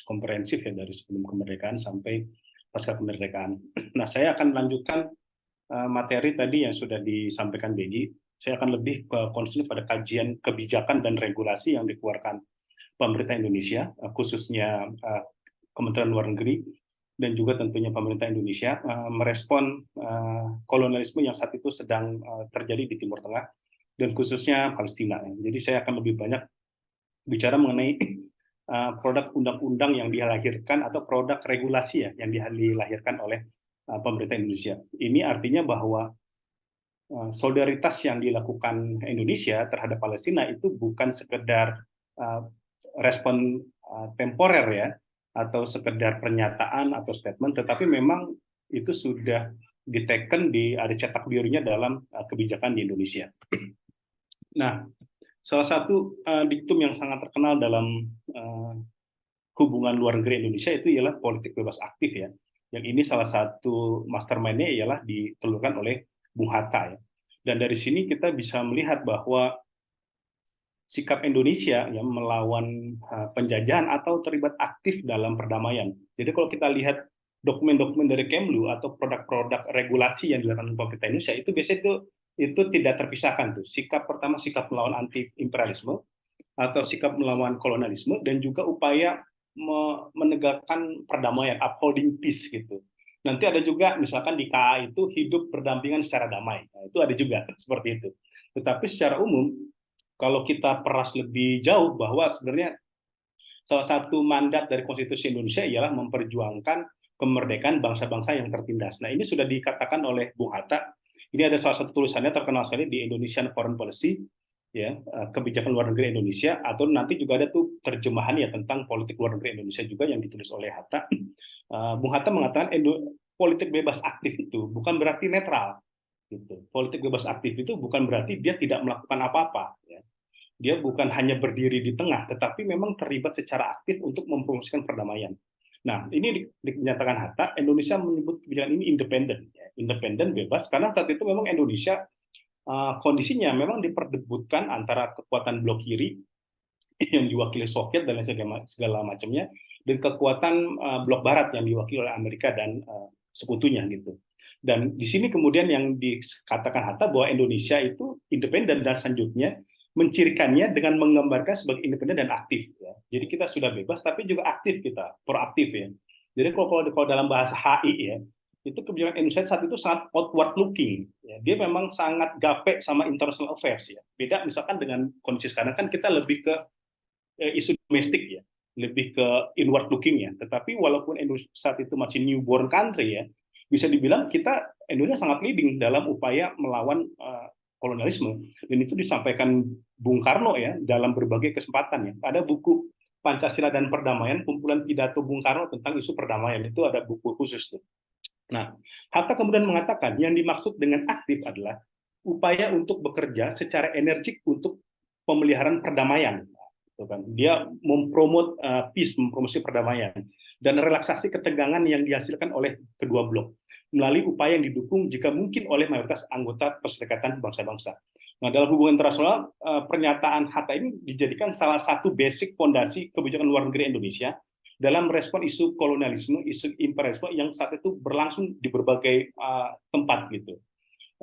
S3: komprehensif ya dari sebelum kemerdekaan sampai pasca kemerdekaan. Nah, saya akan lanjutkan materi tadi yang sudah disampaikan Begi. Saya akan lebih concern pada kajian kebijakan dan regulasi yang dikeluarkan pemerintah Indonesia, khususnya Kementerian Luar Negeri, dan juga tentunya pemerintah Indonesia merespon kolonialisme yang saat itu sedang terjadi di Timur Tengah, dan khususnya Palestina. Jadi saya akan lebih banyak bicara mengenai produk undang-undang yang dilahirkan atau produk regulasi ya yang dilahirkan oleh pemerintah Indonesia. Ini artinya bahwa solidaritas yang dilakukan Indonesia terhadap Palestina itu bukan sekedar respon temporer ya, atau sekedar pernyataan atau statement, tetapi memang itu sudah diteken ada cetak birunya dalam kebijakan di Indonesia. Nah, salah satu diktum yang sangat terkenal dalam hubungan luar negeri Indonesia itu ialah politik bebas aktif ya. Yang ini salah satu mastermind-nya ialah ditelurkan oleh Bung Hatta ya. Dan dari sini kita bisa melihat bahwa sikap Indonesia yang melawan penjajahan atau terlibat aktif dalam perdamaian. Jadi kalau kita lihat dokumen-dokumen dari Kemlu atau produk-produk regulasi yang dilakukan oleh pemerintah Indonesia itu biasanya itu tidak terpisahkan tuh. Sikap pertama sikap melawan anti imperialisme atau sikap melawan kolonialisme dan juga upaya menegakkan perdamaian, upholding peace gitu. Nanti ada juga misalkan di KA itu hidup berdampingan secara damai. Nah, itu ada juga seperti itu. Tetapi secara umum kalau kita peras lebih jauh bahwa sebenarnya salah satu mandat dari Konstitusi Indonesia ialah memperjuangkan kemerdekaan bangsa-bangsa yang tertindas. Nah, ini sudah dikatakan oleh Bung Hatta. Ini ada salah satu tulisannya terkenal sekali di Indonesian Foreign Policy, ya, kebijakan luar negeri Indonesia, atau nanti juga ada tuh terjemahan ya tentang politik luar negeri Indonesia juga yang ditulis oleh Hatta. Bung Hatta mengatakan politik bebas aktif itu bukan berarti netral. Gitu. Politik bebas aktif itu bukan berarti dia tidak melakukan apa-apa. Ya. Dia bukan hanya berdiri di tengah, tetapi memang terlibat secara aktif untuk mempromosikan perdamaian. Nah, ini dinyatakan Hatta, Indonesia menyebut kebijakan ini independen, ya. Independen bebas, karena saat itu memang Indonesia kondisinya memang diperebutkan antara kekuatan blok kiri yang diwakili Soviet dan segala macamnya, dan kekuatan blok barat yang diwakili oleh Amerika dan sekutunya gitu. Dan di sini kemudian yang dikatakan Hatta bahwa Indonesia itu independen dan selanjutnya mencirikannya dengan menggambarkan sebagai independen dan aktif. Ya. Jadi kita sudah bebas, tapi juga aktif kita, proaktif ya. Jadi kalau dalam bahasa HI ya, itu kebijakan Indonesia saat itu sangat outward looking. Ya. Dia memang sangat gape sama international affairs ya. Beda misalkan dengan kondisi sekarang kan kita lebih ke isu domestik ya, lebih ke inward looking ya. Tetapi walaupun Indonesia saat itu masih newborn country ya, bisa dibilang kita Indonesia sangat leading dalam upaya melawan kolonialisme, dan itu disampaikan Bung Karno ya dalam berbagai kesempatan ya. Ada buku Pancasila dan Perdamaian, kumpulan pidato Bung Karno tentang isu perdamaian, itu ada buku khusus tuh. Nah, Hatta kemudian mengatakan yang dimaksud dengan aktif adalah upaya untuk bekerja secara energik untuk pemeliharaan perdamaian. Dia mempromot peace, mempromosi perdamaian, dan relaksasi ketegangan yang dihasilkan oleh kedua blok melalui upaya yang didukung jika mungkin oleh mayoritas anggota Perserikatan Bangsa-Bangsa. Nah, dalam hubungan internasional, pernyataan Hatta ini dijadikan salah satu basic fondasi kebijakan luar negeri Indonesia dalam respon isu kolonialisme, isu imperialisme yang saat itu berlangsung di berbagai tempat gitu.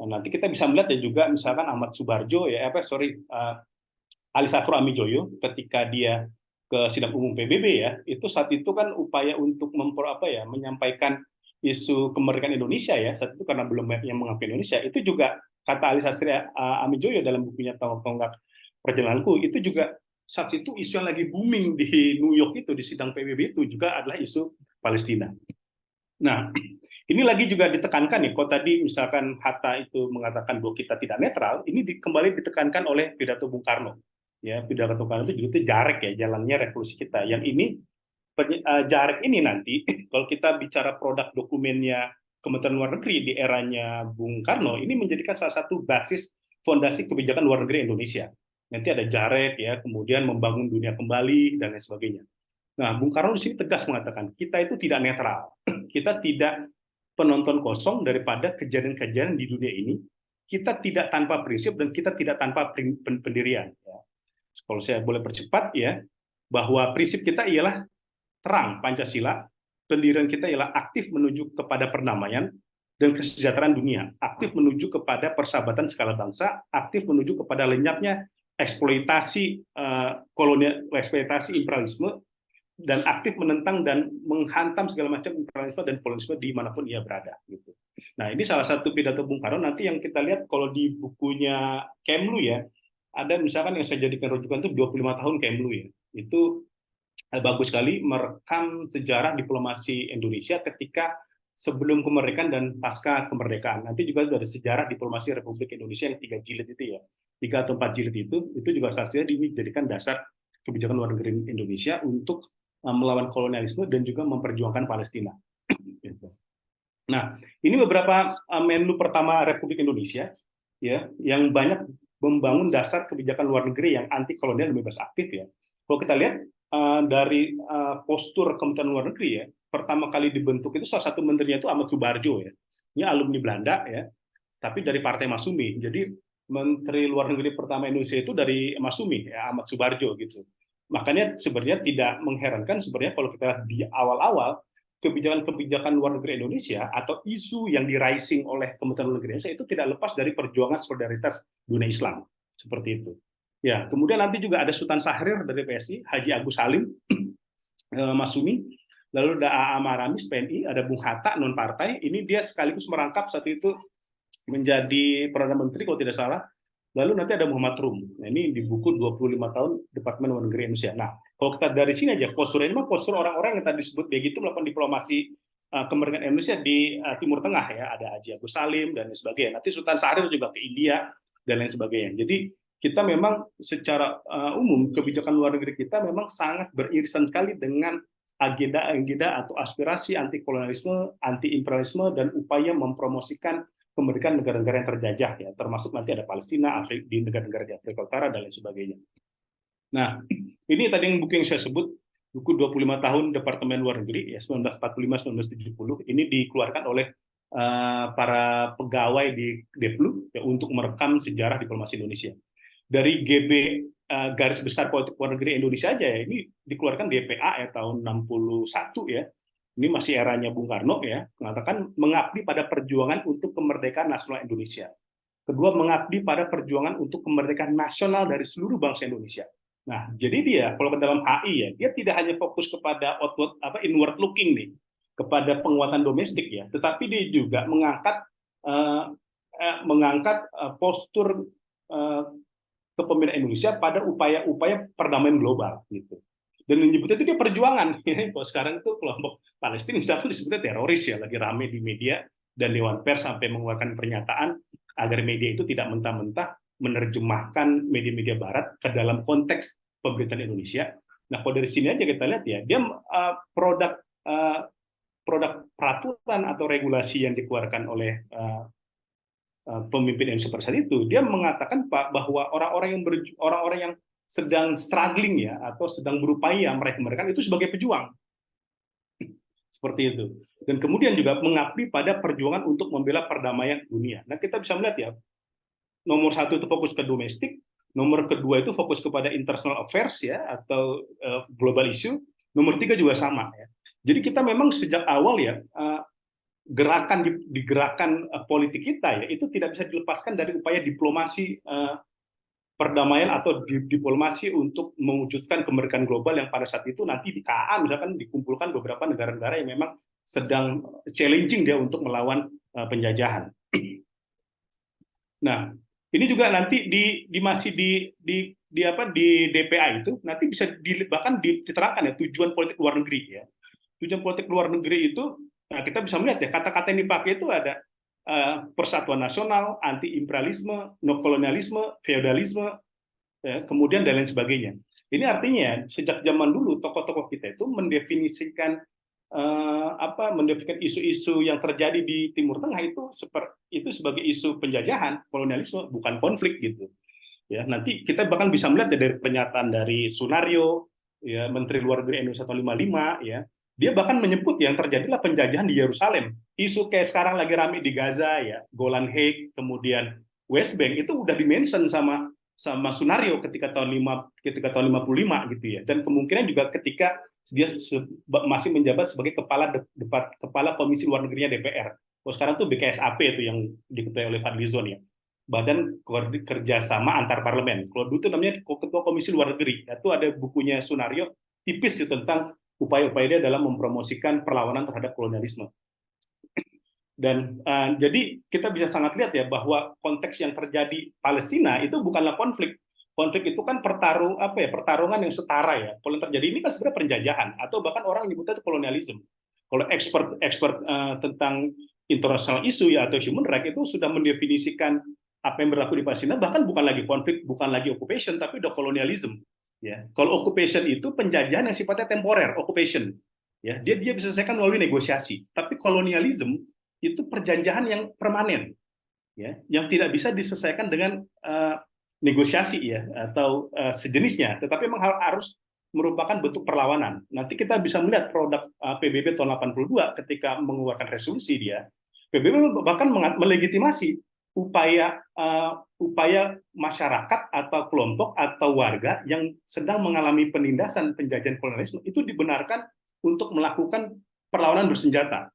S3: Nah, nanti kita bisa melihat ya juga misalkan Ahmad Subarjo Ali Safro Amijoyo ketika dia ke sidang umum PBB ya, itu saat itu kan upaya untuk menyampaikan isu kemerdekaan Indonesia ya, saat itu karena belum banyak yang mengakui Indonesia, itu juga kata Ali Sastri Amijoyo dalam bukunya Tonggak Perjalananku, itu juga saat itu isu yang lagi booming di New York itu, di sidang PBB itu juga adalah isu Palestina. Nah, ini lagi juga ditekankan nih, kalau tadi misalkan Hatta itu mengatakan bahwa kita tidak netral, ini kembali ditekankan oleh pidato Bung Karno. Ya, pidato Bung Karno itu juga itu jarek ya, jalannya revolusi kita. Yang ini jarek ini nanti kalau kita bicara produk dokumennya Kementerian Luar Negeri di eranya Bung Karno, ini menjadikan salah satu basis fondasi kebijakan luar negeri Indonesia. Nanti ada jarek ya, kemudian membangun dunia kembali dan lain sebagainya. Nah, Bung Karno di sini tegas mengatakan kita itu tidak netral, kita tidak penonton kosong daripada kejadian-kejadian di dunia ini. Kita tidak tanpa prinsip dan kita tidak tanpa pendirian. Ya. Kalau saya boleh percepat ya, bahwa prinsip kita ialah terang Pancasila, pendirian kita ialah aktif menuju kepada perdamaian dan kesejahteraan dunia, aktif menuju kepada persahabatan segala bangsa, aktif menuju kepada lenyapnya eksploitasi kolonial, eksploitasi imperialisme, dan aktif menentang dan menghantam segala macam imperialisme dan kolonialisme dimanapun ia berada. Gitu. Nah, ini salah satu pidato Bung Karno. Nanti yang kita lihat kalau di bukunya Kemlu ya, ada misalkan yang saya jadikan rujukan itu 25 tahun Kemlu ya. Itu bagus sekali merekam sejarah diplomasi Indonesia ketika sebelum kemerdekaan dan pasca kemerdekaan. Nanti juga ada sejarah diplomasi Republik Indonesia yang 3 jilid itu ya. 3 atau 4 jilid itu juga salah satunya dijadikan dasar kebijakan luar negeri Indonesia untuk melawan kolonialisme dan juga memperjuangkan Palestina. Nah, ini beberapa menu pertama Republik Indonesia ya, yang banyak membangun dasar kebijakan luar negeri yang anti kolonial dan bebas aktif ya. Kalau kita lihat dari postur Kementerian Luar Negeri ya, pertama kali dibentuk itu salah satu menterinya itu Ahmad Subarjo ya. Ini alumni Belanda ya, tapi dari Partai Masyumi. Jadi Menteri Luar Negeri pertama Indonesia itu dari Masyumi ya, Ahmad Subarjo gitu. Makanya sebenarnya tidak mengherankan sebenarnya kalau kita di awal-awal kebijakan-kebijakan luar negeri Indonesia atau isu yang di-rising oleh Kementerian Luar Negeri Indonesia itu tidak lepas dari perjuangan solidaritas dunia Islam seperti itu. Ya, kemudian nanti juga ada Sultan Syahrir dari PSI, Haji Agus Salim, Masyumi, lalu ada AA Maramis PNI, ada Bung Hatta non partai. Ini dia sekaligus merangkap saat itu menjadi Perdana Menteri kalau tidak salah. Lalu nanti ada Muhammad Rum. Nah, ini di buku 25 tahun Departemen Luar Negeri Indonesia. Nah, kalau kita dari sini aja, postur ini mah postur orang-orang yang tadi disebut begitu melakukan diplomasi kemerdekaan Indonesia di Timur Tengah ya. Ada Haji Agus Salim dan lain sebagainya. Nanti Sultan Syahrir juga ke India dan lain sebagainya. Jadi kita memang secara umum kebijakan luar negeri kita memang sangat beririsan sekali dengan agenda-agenda atau aspirasi anti kolonialisme, anti imperialisme dan upaya mempromosikan kemerdekaan negara-negara yang terjajah ya, termasuk nanti ada Palestina, di negara-negara di Afrika Utara dan lain sebagainya. Nah, ini tadi yang buku yang saya sebut, buku 25 tahun Departemen Luar Negeri ya 1945-1970, ini dikeluarkan oleh para pegawai di Deplu ya, untuk merekam sejarah diplomasi Indonesia. Dari GB garis besar politik luar negeri Indonesia aja ya, ini dikeluarkan DPA ya tahun 61 ya. Ini masih eranya Bung Karno ya, mengatakan mengabdi pada perjuangan untuk kemerdekaan nasional Indonesia. Kedua, mengabdi pada perjuangan untuk kemerdekaan nasional dari seluruh bangsa Indonesia. Nah, jadi dia kalau ke dalam HI ya, dia tidak hanya fokus kepada outward inward looking nih, kepada penguatan domestik ya, tetapi dia juga mengangkat postur kepemimpinan Indonesia pada upaya-upaya perdamaian global gitu. Dan menyebutnya itu dia perjuangan. Kalau sekarang itu kelompok Palestina misalnya disebutnya teroris ya, lagi rame di media dan Dewan Pers sampai mengeluarkan pernyataan agar media itu tidak mentah-mentah menerjemahkan media-media Barat ke dalam konteks pemberitaan Indonesia. Nah, kalau dari sini aja kita lihat ya, dia produk peraturan atau regulasi yang dikeluarkan oleh pemimpin Indonesia pada saat itu, dia mengatakan bahwa orang-orang yang sedang struggling ya atau sedang berupaya meraih kemerdekaan itu sebagai pejuang seperti itu, dan kemudian juga mengabdi pada perjuangan untuk membela perdamaian dunia. Nah, kita bisa melihat ya, nomor satu itu fokus ke domestik, nomor kedua itu fokus kepada international affairs ya atau global issue, nomor tiga juga sama ya. Jadi kita memang sejak awal ya gerakan politik kita ya itu tidak bisa dilepaskan dari upaya diplomasi perdamaian atau diplomasi untuk mewujudkan kemerdekaan global yang pada saat itu nanti di KA misalkan dikumpulkan beberapa negara-negara yang memang sedang challenging dia untuk melawan penjajahan. Nah, ini juga nanti masih di DPA itu nanti bisa bahkan diterangkan ya tujuan politik luar negeri ya. Tujuan politik luar negeri itu nah kita bisa melihat ya kata-kata yang dipakai itu ada persatuan nasional, anti-imperialisme, no-kolonialisme, feodalisme, ya, kemudian dan lain sebagainya. Ini artinya sejak zaman dulu tokoh-tokoh kita itu mendefinisikan mendefinisikan isu-isu yang terjadi di Timur Tengah itu sebagai isu penjajahan, kolonialisme, bukan konflik gitu. Ya, nanti kita bahkan bisa melihat dari pernyataan dari Sunario, ya, Menteri Luar Negeri Indonesia tahun 55, ya. Dia bahkan menyebut yang terjadilah penjajahan di Yerusalem. Isu kayak sekarang lagi rame di Gaza ya, Golan Heights, kemudian West Bank itu udah dimention sama Sunario ketika tahun 55 gitu ya. Dan kemungkinan juga ketika dia masih menjabat sebagai kepala Komisi Luar Negerinya DPR. Kalau sekarang tuh BKSAP itu yang diketuai oleh Fadlizon ya. Badan Kerjasama Antar Parlemen. Kalau dulu itu namanya Ketua Komisi Luar Negeri. Itu ada bukunya Sunario tipis itu tentang upaya-upaya dia dalam mempromosikan perlawanan terhadap kolonialisme. Dan jadi kita bisa sangat lihat ya bahwa konteks yang terjadi Palestina itu bukanlah konflik. Konflik itu kan pertarungan yang setara ya. Kalau yang terjadi ini kan sebenarnya penjajahan atau bahkan orang menyebutnya itu kolonialisme. Kalau expert tentang international issue ya atau human rights itu sudah mendefinisikan apa yang berlaku di Palestina bahkan bukan lagi konflik, bukan lagi occupation tapi udah kolonialisme. Ya, kalau occupation itu penjajahan yang sifatnya temporer, occupation. Ya, dia bisa diselesaikan melalui negosiasi. Tapi kolonialisme itu perjanjian yang permanen, ya, yang tidak bisa diselesaikan dengan negosiasi ya atau sejenisnya. Tetapi memang harus merupakan bentuk perlawanan. Nanti kita bisa melihat produk PBB tahun 82 ketika mengeluarkan resolusi dia, PBB bahkan melegitimasi upaya masyarakat atau kelompok atau warga yang sedang mengalami penindasan penjajahan kolonialisme itu dibenarkan untuk melakukan perlawanan bersenjata.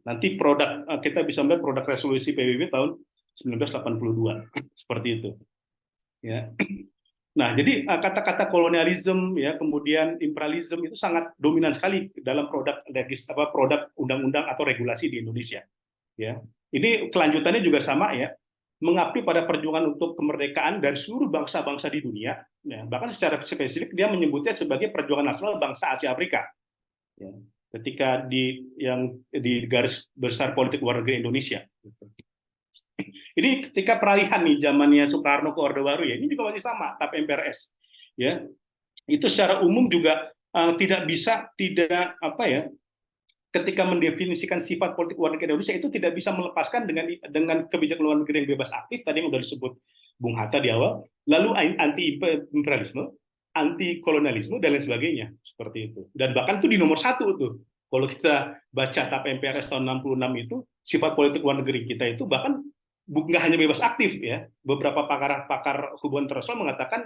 S3: Nanti produk kita bisa melihat produk resolusi PBB tahun 1982 seperti itu. Ya. Nah, jadi kata-kata kolonialisme ya, kemudian imperialisme itu sangat dominan sekali dalam produk undang-undang atau regulasi di Indonesia. Ya, ini kelanjutannya juga sama ya, mengabdi pada perjuangan untuk kemerdekaan dari seluruh bangsa-bangsa di dunia. Ya, bahkan secara spesifik dia menyebutnya sebagai perjuangan nasional bangsa Asia Afrika. Ya, ketika di garis besar politik luar negeri Indonesia. Ini ketika peralihan nih zamannya Soekarno ke Orde Baru ya, ini juga masih sama TAP MPRS. Ya, itu secara umum juga ketika mendefinisikan sifat politik luar negeri Indonesia itu tidak bisa melepaskan dengan kebijakan luar negeri yang bebas aktif tadi yang sudah disebut Bung Hatta di awal, lalu anti imperialisme, anti kolonialisme dan lain sebagainya seperti itu. Dan bahkan itu di nomor 1 tuh. Kalau kita baca TAP MPRS tahun 66 itu sifat politik luar negeri kita itu bahkan nggak hanya bebas aktif ya. Beberapa pakar hubungan internasional mengatakan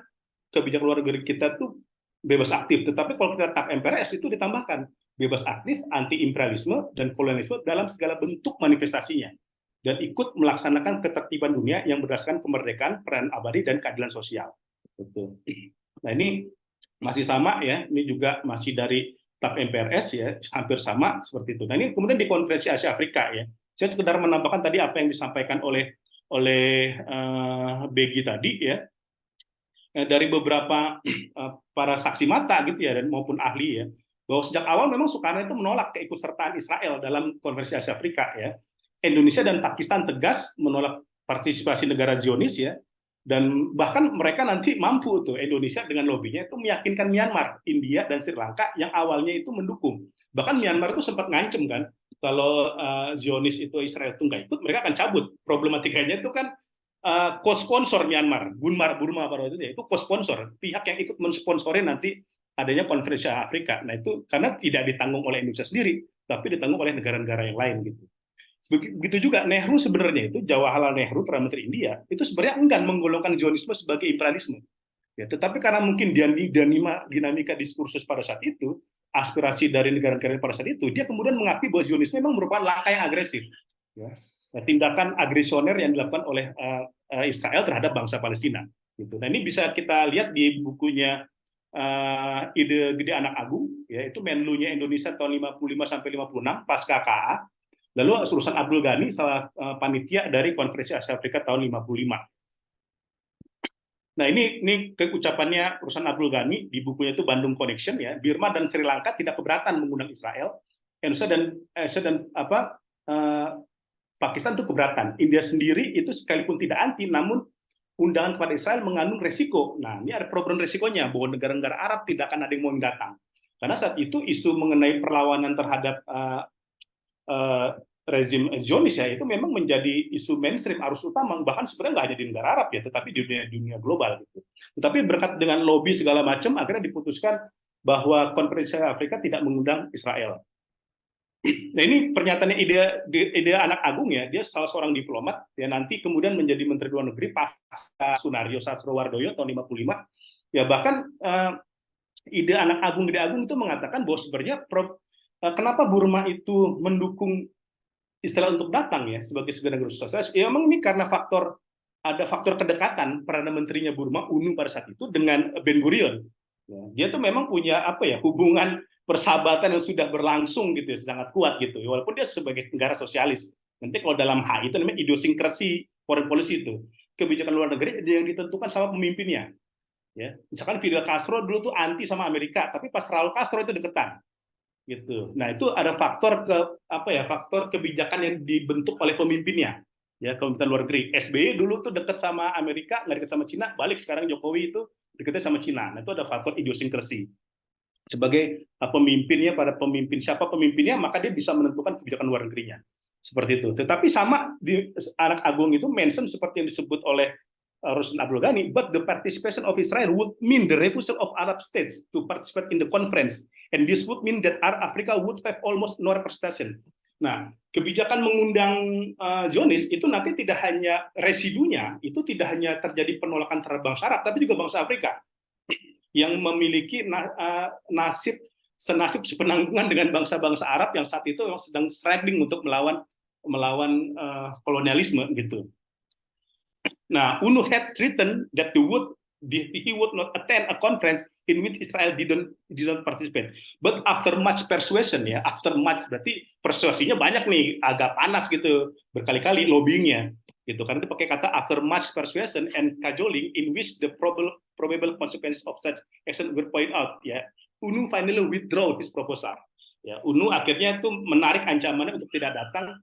S3: kebijakan luar negeri kita tuh bebas aktif, tetapi kalau kita TAP MPRS itu ditambahkan bebas aktif, anti imperialisme dan kolonialisme dalam segala bentuk manifestasinya dan ikut melaksanakan ketertiban dunia yang berdasarkan kemerdekaan, peran abadi dan keadilan sosial. Betul. Nah, ini masih sama ya, ini juga masih dari TAP MPRS ya, hampir sama seperti itu. Nah, ini kemudian di Konferensi Asia Afrika ya. Saya sekedar menambahkan tadi apa yang disampaikan oleh Begi tadi ya. Dari beberapa para saksi mata gitu ya dan maupun ahli ya, bahwa sejak awal memang Soekarno itu menolak keikutsertaan Israel dalam Konferensi Asia Afrika ya. Indonesia dan Pakistan tegas menolak partisipasi negara Zionis ya. Dan bahkan mereka nanti mampu tuh Indonesia dengan lobbynya itu meyakinkan Myanmar, India dan Sri Lanka yang awalnya itu mendukung. Bahkan Myanmar itu sempat ngancem kan, kalau Zionis itu Israel itu nggak ikut, mereka akan cabut. Problematikanya itu kan co-sponsor Myanmar, Burma pada waktu itu co-sponsor, pihak yang ikut mensponsori nanti adanya Konferensi Afrika. Nah itu karena tidak ditanggung oleh Indonesia sendiri, tapi ditanggung oleh negara-negara yang lain gitu. Begitu juga Nehru sebenarnya itu, Jawaharlal Nehru, Perdana Menteri India, itu sebenarnya enggan menggolongkan Zionisme sebagai imperialisme. Ya, tetapi karena mungkin dinamika diskursus pada saat itu, aspirasi dari negara-negara pada saat itu, dia kemudian mengakui bahwa Zionisme memang merupakan langkah yang agresif. Ya, tindakan agresioner yang dilakukan oleh Israel terhadap bangsa Palestina. Gitu. Nah, ini bisa kita lihat di bukunya Ide Gede Anak Agung, ya, itu Menlunya Indonesia tahun 55 sampai 56 pasca KA. Lalu urusan Abdul Ghani, salah panitia dari Konferensi Asia Afrika tahun 55. Nah, ini ucapannya urusan Abdul Ghani di bukunya itu Bandung Connection ya. Burma dan Sri Lanka tidak keberatan mengundang Israel. Indonesia dan Pakistan itu keberatan. India sendiri itu sekalipun tidak anti, namun undangan kepada Israel mengandung resiko. Nah, ini ada problem resikonya bahwa negara-negara Arab tidak akan ada yang mau datang. Karena saat itu isu mengenai perlawanan terhadap rezim Zionis ya itu memang menjadi isu mainstream, arus utama, bahkan sebenarnya nggak hanya di negara Arab ya, tetapi di dunia global gitu. Tetapi berkat dengan lobby segala macam akhirnya diputuskan bahwa Konferensi Afrika tidak mengundang Israel. Nah, ini pernyataannya Ide Anak Agung ya, dia salah seorang diplomat ya, nanti kemudian menjadi Menteri Luar Negeri pasca Sunario Sastrowardoyo tahun 55 ya. Bahkan Ide Anak Agung itu mengatakan bahwa sebenarnya kenapa Burma itu mendukung Israel untuk datang ya sebagai negara sosialis? Ya memang ini karena ada faktor kedekatan Perdana Menterinya Burma UNU pada saat itu dengan Ben Gurion. Ya, dia tuh memang punya hubungan persahabatan yang sudah berlangsung gitu ya, sangat kuat gitu. Walaupun dia sebagai negara sosialis. Nanti kalau dalam HI itu namanya idiosinkrasi foreign policy itu. Kebijakan luar negeri yang ditentukan sama pemimpinnya. Ya, misalkan Fidel Castro dulu tuh anti sama Amerika, tapi pas Raul Castro itu deketan. Gitu. Nah, itu ada faktor faktor kebijakan yang dibentuk oleh pemimpinnya. Ya, Kementerian Luar Negeri. SBY dulu tuh dekat sama Amerika, nggak dekat sama Cina, balik sekarang Jokowi itu dekatnya sama Cina. Nah, itu ada faktor idiosinkrasi. Sebagai pemimpinnya, siapa pemimpinnya, maka dia bisa menentukan kebijakan luar negerinya. Seperti itu. Tetapi sama di Anak Agung itu mention seperti yang disebut oleh Ruslan Abdul Ghani, but the participation of Israel would mean the refusal of Arab states to participate in the conference, and this would mean that Africa would have almost no representation. Nah, kebijakan mengundang Zionis itu nanti tidak hanya residunya, itu tidak hanya terjadi penolakan terhadap bangsa Arab, tapi juga bangsa Afrika yang memiliki nasib senasib sepenanggungan dengan bangsa-bangsa Arab yang saat itu sedang struggling untuk melawan kolonialisme gitu. Nah, UNO had written that he would not attend a conference in which Israel didn't participate. But after much persuasion, ya, after much berarti persuasinya banyak nih, agak panas gitu, berkali-kali lobbyingnya, gitu. Karena itu pakai kata after much persuasion and cajoling, in which the probable consequences of such action were pointed out, ya, UNO finally withdraw his proposal. Ya, UNO akhirnya itu menarik ancamannya untuk tidak datang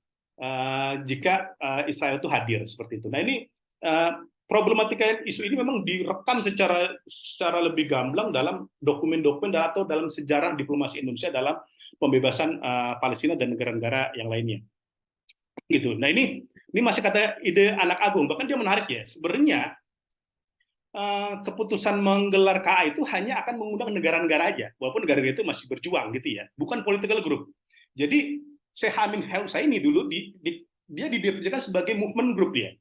S3: jika Israel itu hadir seperti itu. Nah ini problematika isu ini memang direkam secara lebih gamblang dalam dokumen-dokumen atau dalam sejarah diplomasi Indonesia dalam pembebasan Palestina dan negara-negara yang lainnya. Gitu. Nah ini masih kata ide anak agung, bahkan dia menarik ya. Sebenarnya keputusan menggelar KA itu hanya akan mengundang negara-negara aja, walaupun negara-negara itu masih berjuang gitu ya, bukan political group. Jadi Sheikh Amin Husseini dulu dia didefinisikan sebagai movement group dia.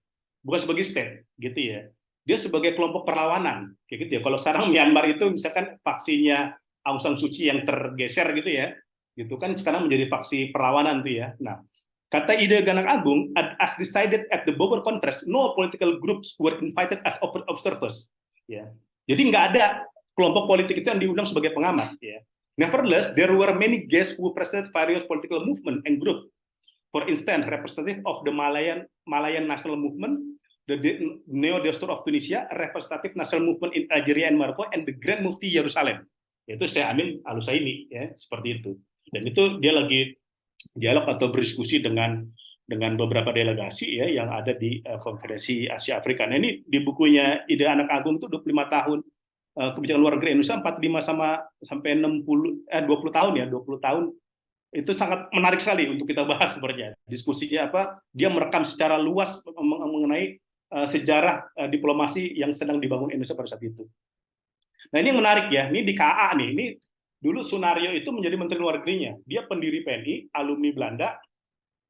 S3: Bukan sebagai state, gitu ya. Dia sebagai kelompok perlawanan, kayak gitu ya. Kalau sekarang Myanmar itu misalkan faksinya Aung San Suu Kyi yang tergeser gitu ya, gitu kan sekarang menjadi faksi perlawanan tuh ya. Nah, kata ide Anak Agung, as decided at the Bogor Conference, no political groups were invited as observers. Ya, jadi nggak ada kelompok politik itu yang diundang sebagai pengamat. Ya. Nevertheless, there were many guests who presented various political movement and group. For instance, representative of the Malayan National Movement, the Neo-Dastur of Tunisia, representative National Movement in Algeria and Morocco, and the Grand Mufti Yerusalem. Yaitu Sheikh Amin Al-Husseini, ya, seperti itu. Dan itu dia lagi dialog atau berdiskusi dengan beberapa delegasi ya yang ada di Konferensi Asia Afrika. Nah ini di bukunya Ide Anak Agung itu 25 tahun kebijakan luar negeri Indonesia, 45 sampai 20 tahun ya, 20 tahun. Itu sangat menarik sekali untuk kita bahas sebenarnya. Diskusinya apa? Dia merekam secara luas mengenai sejarah diplomasi yang sedang dibangun Indonesia pada saat itu. Nah ini yang menarik ya. Ini di KA nih. Ini dulu Sunario itu menjadi Menteri Luar Negerinya. Dia pendiri PNI, alumni Belanda,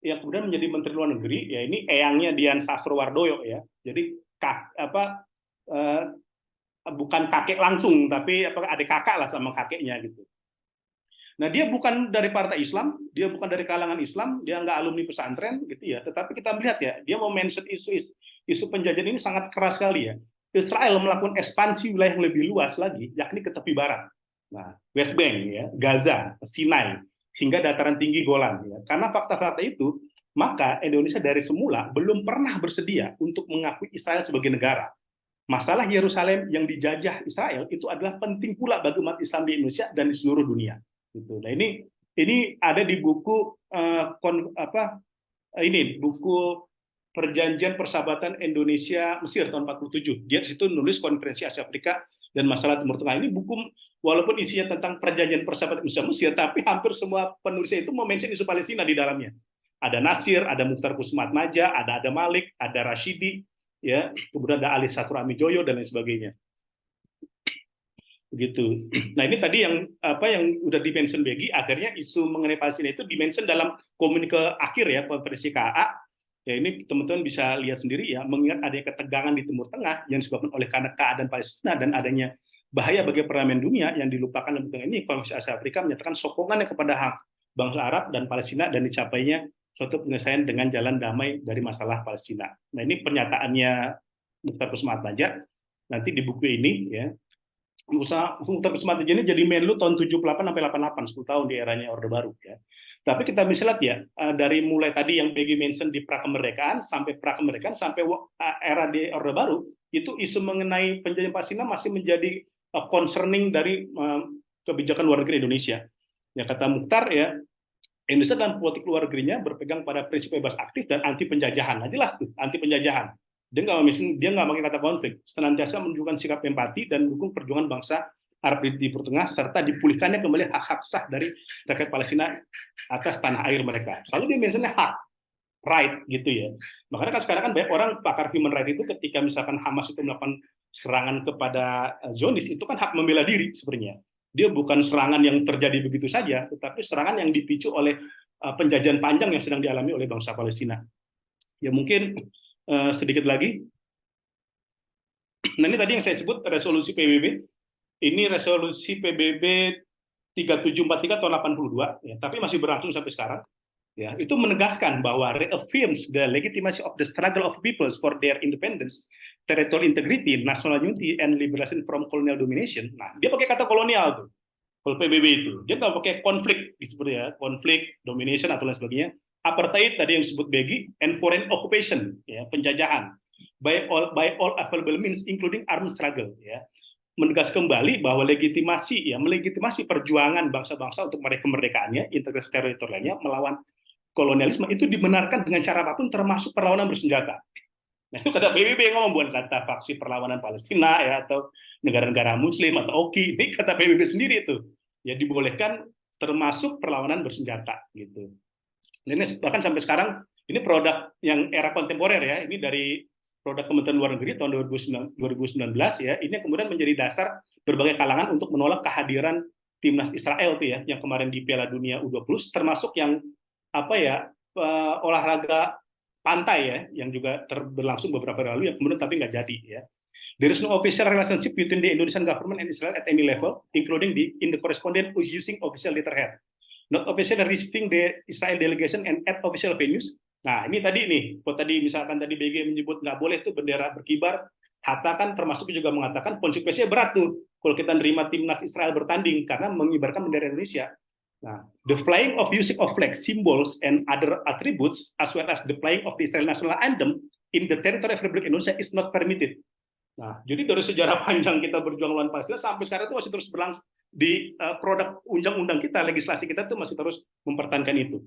S3: yang kemudian menjadi Menteri Luar Negeri. Ya ini eyangnya Dian Sastrowardoyo ya. Jadi bukan kakek langsung, tapi adik kakak lah sama kakeknya gitu. Nah, dia bukan dari partai Islam, dia bukan dari kalangan Islam, dia nggak alumni pesantren gitu ya. Tetapi kita melihat ya, dia mau mention isu penjajahan ini sangat keras sekali ya. Israel melakukan ekspansi wilayah yang lebih luas lagi, yakni ke tepi barat. Nah, West Bank ya, Gaza, Sinai, hingga dataran tinggi Golan ya. Karena fakta-fakta itu, maka Indonesia dari semula belum pernah bersedia untuk mengakui Israel sebagai negara. Masalah Yerusalem yang dijajah Israel itu adalah penting pula bagi umat Islam di Indonesia dan di seluruh dunia. Gitu. Nah ini ada di buku buku Perjanjian Persahabatan Indonesia Mesir tahun 47. Dia di situ nulis Konferensi Asia Afrika dan masalah Timur Tengah. Ini buku walaupun isinya tentang Perjanjian Persahabatan Indonesia Mesir, tapi hampir semua penulisnya itu mention isu Palestina di dalamnya. Ada Nasir, ada Mukhtar Kusmat Maja, ada Malik, ada Rashidi, ya, kemudian ada Ali Sakur Amijoyo dan lain sebagainya. Begitu. Nah ini tadi yang udah dimention Begi, akhirnya isu mengenai Palestina itu dimention dalam komunike akhir ya Konferensi KA. Ya ini teman-teman bisa lihat sendiri ya, mengingat adanya ketegangan di Timur Tengah yang disebabkan oleh karena keadaan Palestina dan adanya bahaya bagi perdamaian dunia yang dilupakan dalam ini, Konferensi Asia Afrika menyatakan sokongannya kepada hak bangsa Arab dan Palestina dan dicapainya suatu penyelesaian dengan jalan damai dari masalah Palestina. Nah ini pernyataannya Mukhtar Kusmat Maja nanti di buku ini ya. Mukhtar Kusmat Maja ini jadi Menlu tahun 78 sampai 88, 10 tahun di eranya Orde Baru ya. Tapi kita bisa lihat ya, dari mulai tadi yang Begi mention di prakemerdekaan sampai era di Orde Baru, itu isu mengenai penjajahan Palestina masih menjadi concerning dari kebijakan luar negeri Indonesia. Ya kata Mukhtar ya, Indonesia dalam politik luar negerinya berpegang pada prinsip bebas aktif dan anti penjajahan. Nah, jelas tuh anti penjajahan. Dia nggak pakai kata konflik, senantiasa menunjukkan sikap empati dan mendukung perjuangan bangsa Arab di Timur Tengah serta dipulihkannya kembali hak-hak sah dari rakyat Palestina atas tanah air mereka. Selalu dia mentionnya hak. right gitu ya. Makanya kan sekarang kan banyak orang pakar human right itu ketika misalkan Hamas itu melakukan serangan kepada Zionis itu kan hak membela diri sebenarnya. Dia bukan serangan yang terjadi begitu saja, tetapi serangan yang dipicu oleh penjajahan panjang yang sedang dialami oleh bangsa Palestina. Ya mungkin sedikit lagi. Nah ini tadi yang saya sebut resolusi PBB. Ini resolusi PBB 3743 tahun 82, ya, tapi masih berlangsung sampai sekarang. Ya, itu menegaskan bahwa reaffirms the legitimacy of the struggle of peoples for their independence, territorial integrity, national unity, and liberation from colonial domination. Nah, dia pakai kata kolonial tuh, kalau PBB itu. Dia nggak pakai konflik, seperti ya, konflik, domination atau lain sebagainya. Apartheid tadi yang disebut Begi, and foreign occupation, ya, penjajahan by all available means, including armed struggle, ya. Menegaskan kembali bahwa melegitimasi perjuangan bangsa-bangsa untuk meraih kemerdekaannya, integritas teritorialnya melawan kolonialisme itu dibenarkan dengan cara apapun termasuk perlawanan bersenjata. Nah, itu kata PBB yang ngomong, bukan kata faksi perlawanan Palestina ya atau negara-negara Muslim atau OKI. Ini kata PBB sendiri itu. Ya dibolehkan termasuk perlawanan bersenjata gitu. Dan ini bahkan sampai sekarang ini produk yang era kontemporer ya. Ini dari produk Kementerian Luar Negeri tahun 2019 ya. Ini yang kemudian menjadi dasar berbagai kalangan untuk menolak kehadiran timnas Israel tuh ya yang kemarin di Piala Dunia U20 termasuk yang olahraga pantai ya yang juga berlangsung beberapa hari lalu yang kemudian tapi nggak jadi ya. There is no official relationship between the Indonesian government and Israel at any level, including in the correspondent who is using official letterhead. Not officially receiving the Israel delegation and at official venues. Nah ini tadi nih, kalau tadi misalkan tadi BG menyebut nggak boleh tuh bendera berkibar, Hatta kan termasuk juga mengatakan konsekuensinya berat tuh kalau kita nerima timnas Israel bertanding karena mengibarkan bendera Indonesia. Nah, the flying of using of flag symbols and other attributes, as well as the playing of the Israel national anthem in the territory of Republic Indonesia is not permitted. Nah, jadi dari sejarah panjang kita berjuang melawan Palestina sampai sekarang itu masih terus berlangsung di produk undang-undang kita, legislasi kita itu masih terus mempertahankan itu.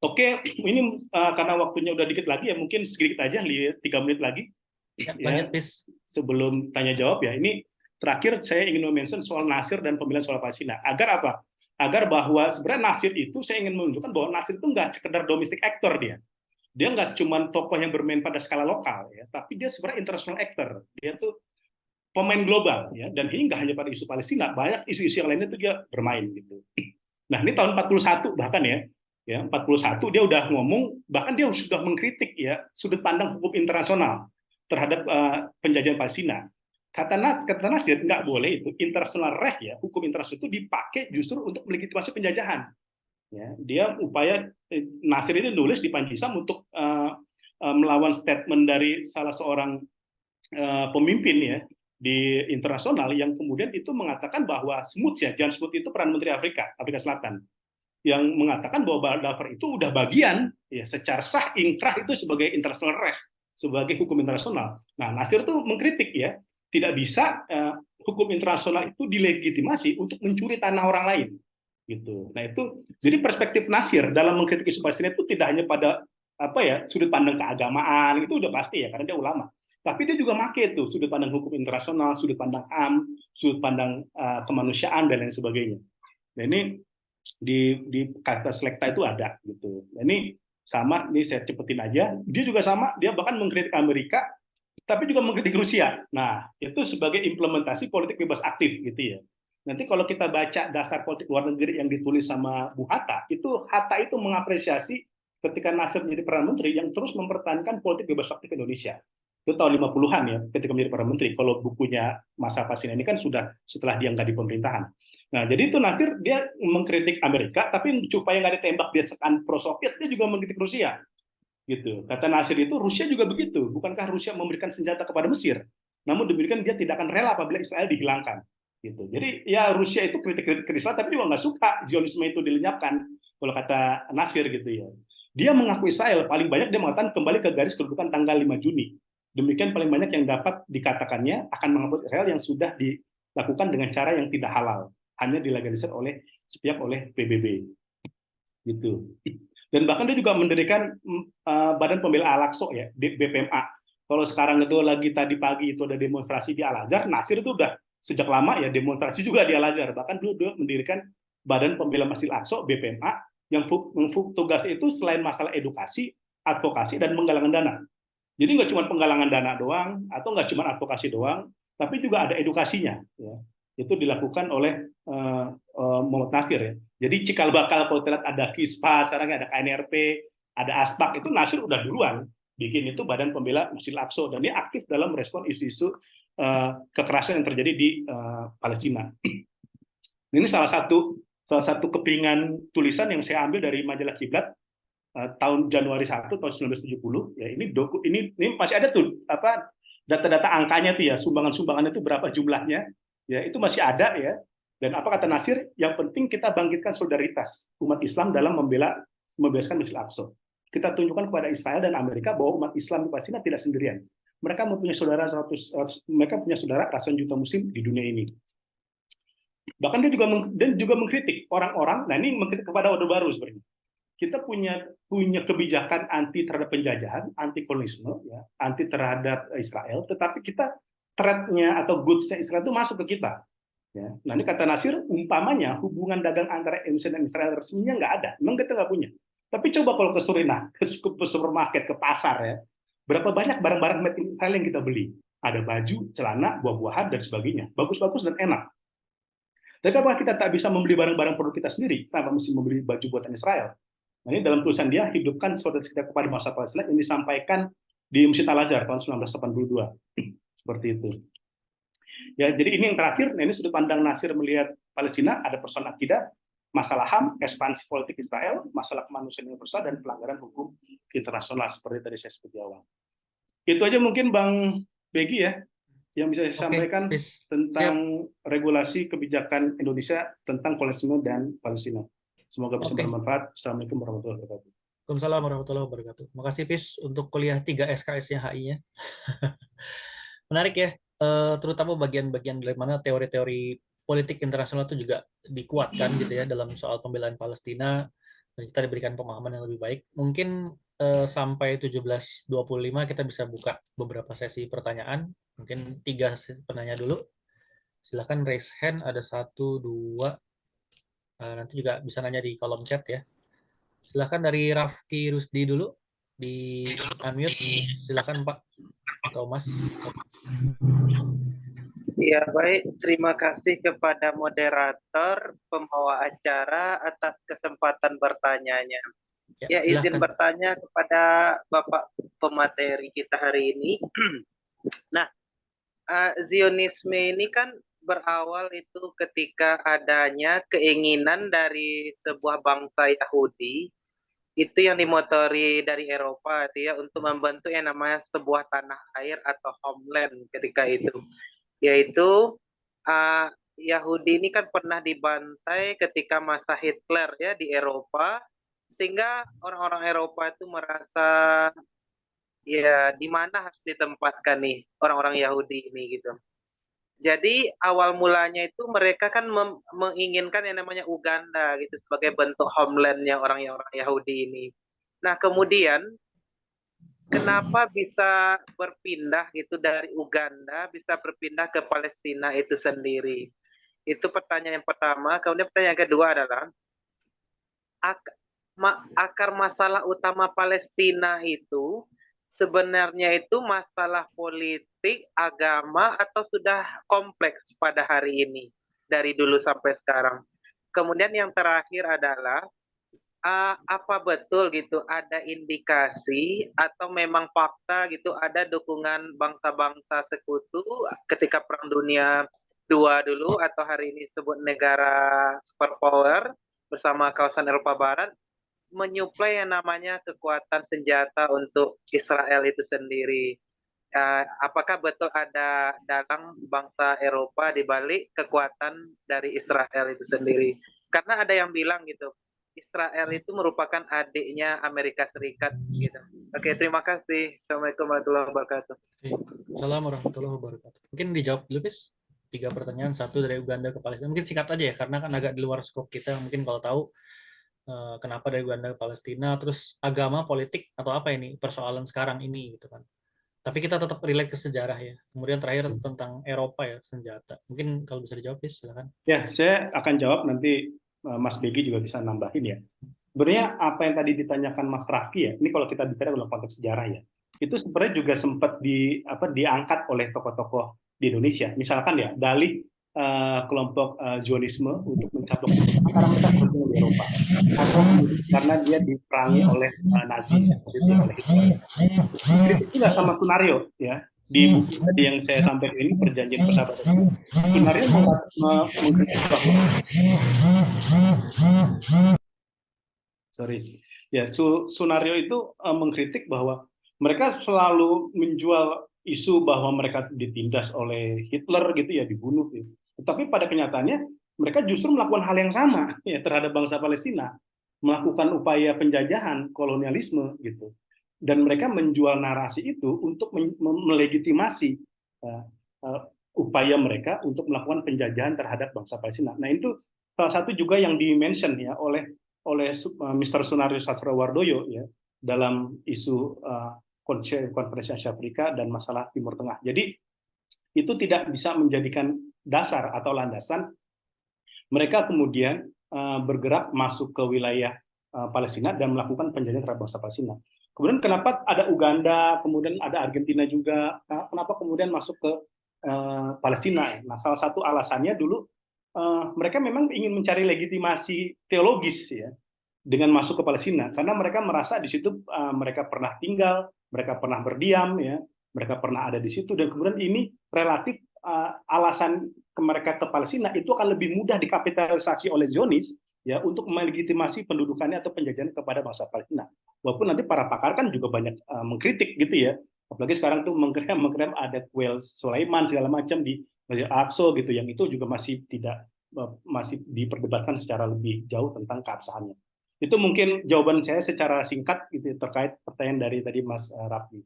S3: Oke, ini karena waktunya udah dikit lagi ya, mungkin sedikit aja 3 menit lagi.
S1: Ya, lanjut, please.
S3: Sebelum tanya jawab ya, ini terakhir saya ingin mention soal Nasir dan pemilihan soal Palestina. Agar apa? Agar bahwa sebenarnya Nasir itu saya ingin menunjukkan bahwa Nasir itu nggak sekedar domestic actor dia nggak cuma tokoh yang bermain pada skala lokal ya, tapi dia sebenarnya international actor. Dia tuh pemain global ya, dan ini nggak hanya pada isu Palestina, banyak isu-isu yang lainnya itu dia bermain gitu. Nah ini tahun 41 bahkan ya 41 dia udah ngomong, bahkan dia sudah mengkritik ya sudut pandang hukum internasional terhadap penjajahan Palestina. Kata Nasir nggak boleh itu international right ya, hukum internasional itu dipakai justru untuk melegitimasi penjajahan. Ya, dia upaya Nasir itu nulis di Panji Sam untuk melawan statement dari salah seorang pemimpin ya di internasional yang kemudian itu mengatakan bahwa Jan Smuts itu peran Menteri Afrika Selatan yang mengatakan bahwa Darfur itu udah bagian ya secara sah inkrah itu sebagai international right, sebagai hukum internasional. Nah, Nasir tuh mengkritik ya, tidak bisa hukum internasional itu dilegitimasi untuk mencuri tanah orang lain. Gitu. Nah itu jadi perspektif Nasir dalam mengkritik isu Palestina itu tidak hanya pada sudut pandang keagamaan itu udah pasti ya karena dia ulama, tapi dia juga make itu sudut pandang hukum internasional, sudut pandang HAM, sudut pandang kemanusiaan dan lain sebagainya. Nah ini di kata selekta itu ada gitu. Nah, ini sama, ini saya cepetin aja. Dia juga sama, dia bahkan mengkritik Amerika, tapi juga mengkritik Rusia. Nah itu sebagai implementasi politik bebas aktif gitu ya. Nanti kalau kita baca dasar politik luar negeri yang ditulis sama Bu Hatta itu mengapresiasi ketika Nasir menjadi Perdana Menteri yang terus mempertahankan politik bebas aktif Indonesia. Itu tahun 50-an ya, ketika menjadi Perdana Menteri. Kalau bukunya Masa Palestina ini kan sudah setelah dia nggak di pemerintahan. Nah, jadi itu Nasir dia mengkritik Amerika, tapi supaya nggak ditembak dia sekan pro-Soviet, dia juga mengkritik Rusia. Gitu. Kata Nasir itu, Rusia juga begitu. Bukankah Rusia memberikan senjata kepada Mesir? Namun demikian dia tidak akan rela apabila Israel dihilangkan. Gitu. Jadi ya Rusia itu kritik ke Israel tapi juga nggak suka Zionisme itu dilenyapkan kalau kata Nasir gitu ya. Dia mengaku Israel paling banyak dia mengatakan kembali ke garis kedudukan tanggal 5 Juni. Demikian paling banyak yang dapat dikatakannya akan menghapus Israel yang sudah dilakukan dengan cara yang tidak halal, hanya dilegalisir oleh sepihak oleh PBB. Gitu. Dan bahkan dia juga mendirikan Badan Pembela Al-Aqsa ya, BPMA. Kalau sekarang itu lagi tadi pagi itu ada demonstrasi di Al-Azhar, Nasir itu udah sejak lama ya demonstrasi juga di Al-Azhar, bahkan dulu mendirikan Badan Pembela Masjid Al-Aqsa (BPMA) tugas itu selain masalah edukasi, advokasi, dan penggalangan dana. Jadi nggak cuma penggalangan dana doang, atau nggak cuma advokasi doang, tapi juga ada edukasinya. Ya. Itu dilakukan oleh Muhammad Nasir. Ya. Jadi cikal bakal kalau lihat ada KISPA, sekarang ada KNRP, ada ASPAK, itu Nasir udah duluan bikin itu Badan Pembela Masjidil Aqsa, dan dia aktif dalam merespon isu-isu kekerasan yang terjadi di Palestina. Ini salah satu kepingan tulisan yang saya ambil dari majalah Kiblat tahun Januari 1 tahun 1970. Ya, ini masih ada tuh data-data angkanya tuh ya, sumbangan-sumbangan itu berapa jumlahnya. Ya, itu masih ada ya. Dan apa kata Nasir? Yang penting kita bangkitkan solidaritas umat Islam dalam membebaskan Masjidil Aqsa. Kita tunjukkan kepada Israel dan Amerika bahwa umat Islam di Palestina tidak sendirian. Mereka mempunyai saudara ratusan juta muslim di dunia ini. Bahkan dia juga mengkritik orang-orang. Nah, ini mengkritik kepada Orde Baru sebenarnya. Kita punya kebijakan anti terhadap penjajahan, anti kolonialisme, ya, anti terhadap Israel, tetapi kita threat-nya atau goods-nya Israel itu masuk ke kita. Ya. Nah, ini kata Nasir, umpamanya hubungan dagang antara Indonesia dan Israel resminya nggak ada. Memang kita nggak punya. Tapi coba kalau ke Suriname, ke supermarket, ke pasar, ya, berapa banyak barang-barang made in Israel yang kita beli? Ada baju, celana, buah-buahan, dan sebagainya. Bagus-bagus dan enak. Tapi apakah kita tak bisa membeli barang-barang produk kita sendiri? Kenapa mesti membeli baju buatan Israel? Nah, ini dalam tulisan dia, hidupkan solidaritas kita kepada bangsa Palestina, yang disampaikan di Masjid Al-Azhar tahun 1982. Seperti itu. Ya, jadi ini yang terakhir. Nah, ini sudut pandang Nasir melihat Palestina, ada persoalan akidah, masalah HAM, ekspansi politik Israel, masalah kemanusiaan universal, dan pelanggaran hukum internasional seperti tadi saya sebut di awal. Itu aja mungkin Bang Begi ya, yang bisa saya sampaikan tentang regulasi kebijakan Indonesia tentang kolonialisme dan Palestina. Semoga bisa bermanfaat. Assalamualaikum warahmatullahi wabarakatuh.
S1: Waalaikumsalam warahmatullahi wabarakatuh. Makasih Pis untuk kuliah 3 SKS-nya HI-nya. Menarik ya, terutama bagian-bagian dari mana teori-teori politik internasional itu juga dikuatkan gitu ya dalam soal pembelaan Palestina, dan kita diberikan pemahaman yang lebih baik. Mungkin sampai 17.25 kita bisa buka beberapa sesi pertanyaan. Mungkin 3 penanya dulu. Silakan raise hand, ada 1, 2. Nanti juga bisa nanya di kolom chat ya. Silakan dari Rafki Rusdi dulu, di unmute. Silakan Pak atau Mas.
S4: Ya, baik. Terima kasih kepada moderator, pembawa acara atas kesempatan bertanyanya. Ya, izin bertanya kepada Bapak pemateri kita hari ini. Nah, Zionisme ini kan berawal itu ketika adanya keinginan dari sebuah bangsa Yahudi itu yang dimotori dari Eropa itu ya, untuk membentuk yang namanya sebuah tanah air atau homeland ketika itu. Yaitu Yahudi ini kan pernah dibantai ketika masa Hitler ya di Eropa, sehingga orang-orang Eropa itu merasa ya di mana harus ditempatkan nih orang-orang Yahudi ini gitu. Jadi awal mulanya itu mereka kan menginginkan yang namanya Uganda gitu sebagai bentuk homelandnya orang-orang Yahudi ini. Nah, kemudian kenapa bisa berpindah gitu dari Uganda, bisa berpindah ke Palestina itu sendiri? Itu pertanyaan yang pertama. Kemudian pertanyaan yang kedua adalah, akar masalah utama Palestina itu sebenarnya itu masalah politik, agama, atau sudah kompleks pada hari ini, dari dulu sampai sekarang? Kemudian yang terakhir adalah, apa betul gitu ada indikasi atau memang fakta gitu ada dukungan bangsa-bangsa sekutu ketika Perang Dunia II dulu atau hari ini disebut negara superpower bersama kawasan Eropa Barat menyuplai yang namanya kekuatan senjata untuk Israel itu sendiri? Apakah betul ada dalang bangsa Eropa di balik kekuatan dari Israel itu sendiri? Karena ada yang bilang gitu, Israel itu merupakan adiknya Amerika Serikat gitu. Oke, terima kasih. Assalamualaikum warahmatullahi wabarakatuh.
S1: Assalamualaikum warahmatullahi wabarakatuh. Mungkin dijawab dulu, Pis. 3 pertanyaan, 1 dari Uganda ke Palestina. Mungkin singkat aja ya, karena kan agak di luar skop kita. Mungkin kalau tahu kenapa dari Uganda ke Palestina, terus agama, politik, atau apa ini persoalan sekarang ini gitu kan. Tapi kita tetap relate ke sejarah ya. Kemudian terakhir tentang Eropa ya, senjata. Mungkin kalau bisa dijawab, Pis, silakan.
S3: Ya, saya akan jawab, nanti Mas Begi juga bisa nambahin ya. sebenarnya apa yang tadi ditanyakan Mas Raffi ya, ini kalau kita bicara dalam konteks sejarah ya, itu sebenarnya juga sempat diangkat oleh tokoh-tokoh di Indonesia. Misalkan ya, dalih kelompok Zionisme untuk mencaplok karena mereka berada di Eropa, atau karena dia diperangi oleh Nazi seperti itu oleh Hitler. Kritik juga sama Sunario ya, di buku tadi yang saya sampaikan ini Perjanjian Persahabatan. Sunario mengkritik bahwa Sunario itu mengkritik bahwa mereka selalu menjual isu bahwa mereka ditindas oleh Hitler gitu ya, dibunuh gitu. Tetapi pada kenyataannya mereka justru melakukan hal yang sama ya terhadap bangsa Palestina, melakukan upaya penjajahan, kolonialisme gitu. Dan mereka menjual narasi itu untuk melegitimasi upaya mereka untuk melakukan penjajahan terhadap bangsa Palestina. Nah, itu salah satu juga yang di-mention ya oleh Mr. Sunario Sastrowardoyo ya dalam isu Konferensi Asia Afrika dan masalah Timur Tengah. Jadi itu tidak bisa menjadikan dasar atau landasan mereka kemudian bergerak masuk ke wilayah Palestina dan melakukan penjajahan terhadap bangsa Palestina. Kemudian kenapa ada Uganda, kemudian ada Argentina juga, kenapa kemudian masuk ke Palestina? Nah, salah satu alasannya dulu mereka memang ingin mencari legitimasi teologis ya dengan masuk ke Palestina, karena mereka merasa di situ mereka pernah tinggal, mereka pernah berdiam ya, mereka pernah ada di situ, dan kemudian ini relatif alasan mereka ke Palestina itu akan lebih mudah dikapitalisasi oleh Zionis ya untuk melegitimasi pendudukannya atau penjajahan kepada bangsa Palestina. Walaupun nanti para pakar kan juga banyak mengkritik gitu ya, apalagi sekarang tuh mengklaim ada kuil Sulaiman segala macam di Masjid Al-Aqsa gitu, yang itu juga masih diperdebatkan secara lebih jauh tentang keabsahannya. Itu mungkin jawaban saya secara singkat gitu terkait pertanyaan dari tadi Mas Raffi.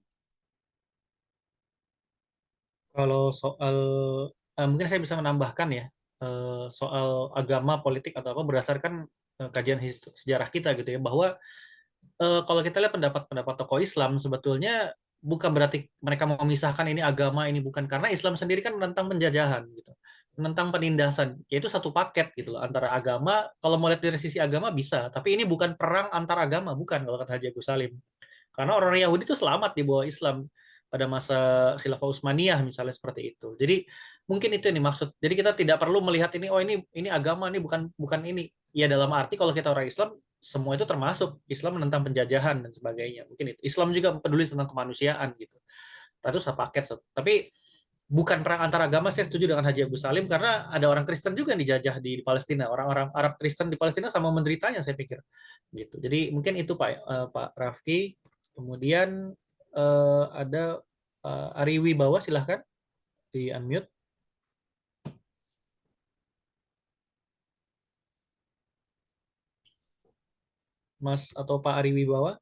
S1: Kalau soal mungkin saya bisa menambahkan ya soal agama, politik atau apa berdasarkan kajian sejarah kita gitu ya, bahwa kalau kita lihat pendapat-pendapat tokoh Islam sebetulnya bukan berarti mereka memisahkan ini agama ini bukan, karena Islam sendiri kan menentang penjajahan gitu, menentang penindasan, yaitu satu paket gitu loh antara agama. Kalau mau lihat dari sisi agama bisa, tapi ini bukan perang antar agama, bukan kalau kata Haji Agus Salim. Karena orang Yahudi itu selamat di bawah Islam pada masa Khilafah Utsmaniyah misalnya seperti itu. Jadi mungkin itu yang dimaksud. Jadi kita tidak perlu melihat ini, oh ini agama, ini bukan ini. Ya dalam arti kalau kita orang Islam semua itu termasuk. Islam menentang penjajahan dan sebagainya. Mungkin itu. Islam juga peduli tentang kemanusiaan gitu. Itu sepaket. Tapi bukan perang antar agama. Saya setuju dengan Haji Agus Salim karena ada orang Kristen juga yang dijajah di Palestina. Orang-orang Arab Kristen di Palestina sama menderitanya saya pikir. Gitu. Jadi mungkin itu Pak Rafki. Kemudian ada Ari Wibawa, silahkan di unmute. Mas atau Pak Ari Wibawa,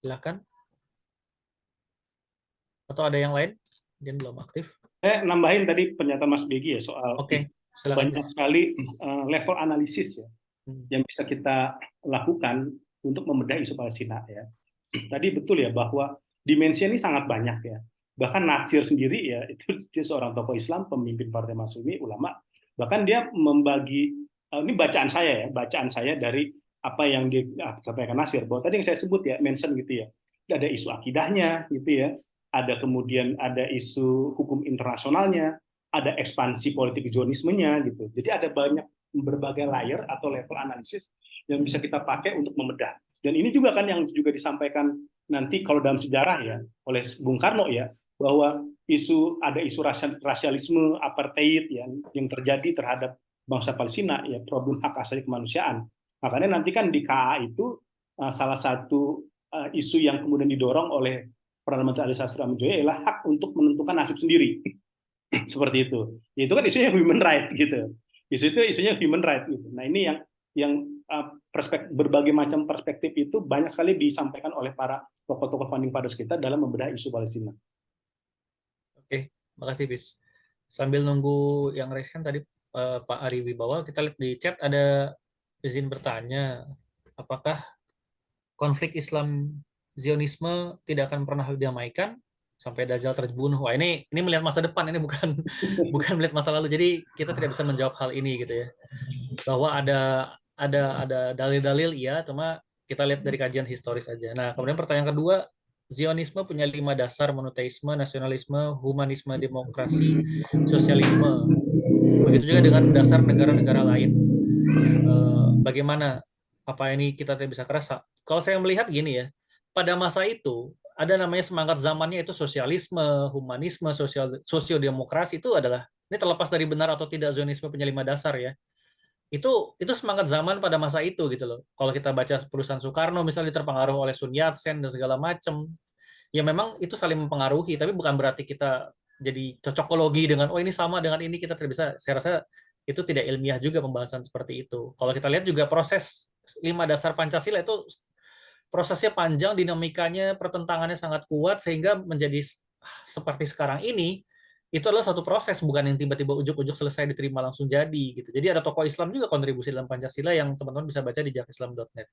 S1: silahkan. Atau ada yang lain? Mungkin belum aktif.
S3: Saya nambahin tadi pernyataan Mas Begi ya soal
S1: silakan.
S3: banyak sekali level analisis ya yang bisa kita lakukan untuk membedah isu Palestina ya. Tadi betul ya bahwa dimensi ini sangat banyak ya. Bahkan Natsir sendiri ya itu dia seorang tokoh Islam, pemimpin Partai Masyumi, ulama. Bahkan dia membagi ini bacaan saya dari apa yang disampaikan Natsir, bahwa tadi yang saya sebut ya, mention gitu ya. Ada isu akidahnya gitu ya. Kemudian ada isu hukum internasionalnya, ada ekspansi politik Zionismenya gitu. Jadi ada banyak berbagai layer atau level analisis yang bisa kita pakai untuk membedah. Dan ini juga kan yang juga disampaikan nanti kalau dalam sejarah ya oleh Bung Karno ya, bahwa ada isu rasialisme, apartheid yang terjadi terhadap bangsa Palestina ya, problem hak asasi kemanusiaan. Makanya nanti kan di KA itu salah satu isu yang kemudian didorong oleh Perdana Menteri Ali Sastra Amidjoyo adalah hak untuk menentukan nasib sendiri. Seperti itu. Itu kan isunya human right gitu. Isunya human right gitu. Nah, ini yang berbagai macam perspektif itu banyak sekali disampaikan oleh para tokoh-tokoh founding fathers kita dalam membedah isu Palestina.
S1: Oke, makasih Bis. Sambil nunggu yang raise kan tadi Pak Ari Wibawa, kita lihat di chat ada izin bertanya, apakah konflik Islam Zionisme tidak akan pernah didamaikan sampai Dajjal terbunuh? Wah, ini melihat masa depan, ini bukan melihat masa lalu. Jadi kita tidak bisa menjawab hal ini gitu ya. Bahwa ada dalil-dalil iya, cuma kita lihat dari kajian historis aja. Nah, kemudian pertanyaan kedua, Zionisme punya 5 dasar: monoteisme, nasionalisme, humanisme, demokrasi, sosialisme. Begitu juga dengan dasar negara-negara lain. Bagaimana apa ini kita tidak bisa kerasa? Kalau saya melihat gini ya, pada masa itu ada namanya semangat zamannya itu sosialisme, humanisme, sosiodemokrasi itu adalah, ini terlepas dari benar atau tidak Zionisme punya 5 dasar ya. Itu semangat zaman pada masa itu gitu loh. Kalau kita baca perusahaan Soekarno misalnya terpengaruh oleh Sun Yat-sen dan segala macam, ya memang itu saling mempengaruhi, tapi bukan berarti kita jadi cocokologi dengan oh ini sama dengan ini, kita tidak bisa. Saya rasa itu tidak ilmiah juga pembahasan seperti itu. Kalau kita lihat juga proses 5 dasar Pancasila itu prosesnya panjang, dinamikanya, pertentangannya sangat kuat sehingga menjadi seperti sekarang ini. Itu adalah satu proses, bukan yang tiba-tiba ujuk-ujuk selesai diterima langsung jadi gitu. Jadi ada tokoh Islam juga kontribusi dalam Pancasila yang teman-teman bisa baca di jakislam.net.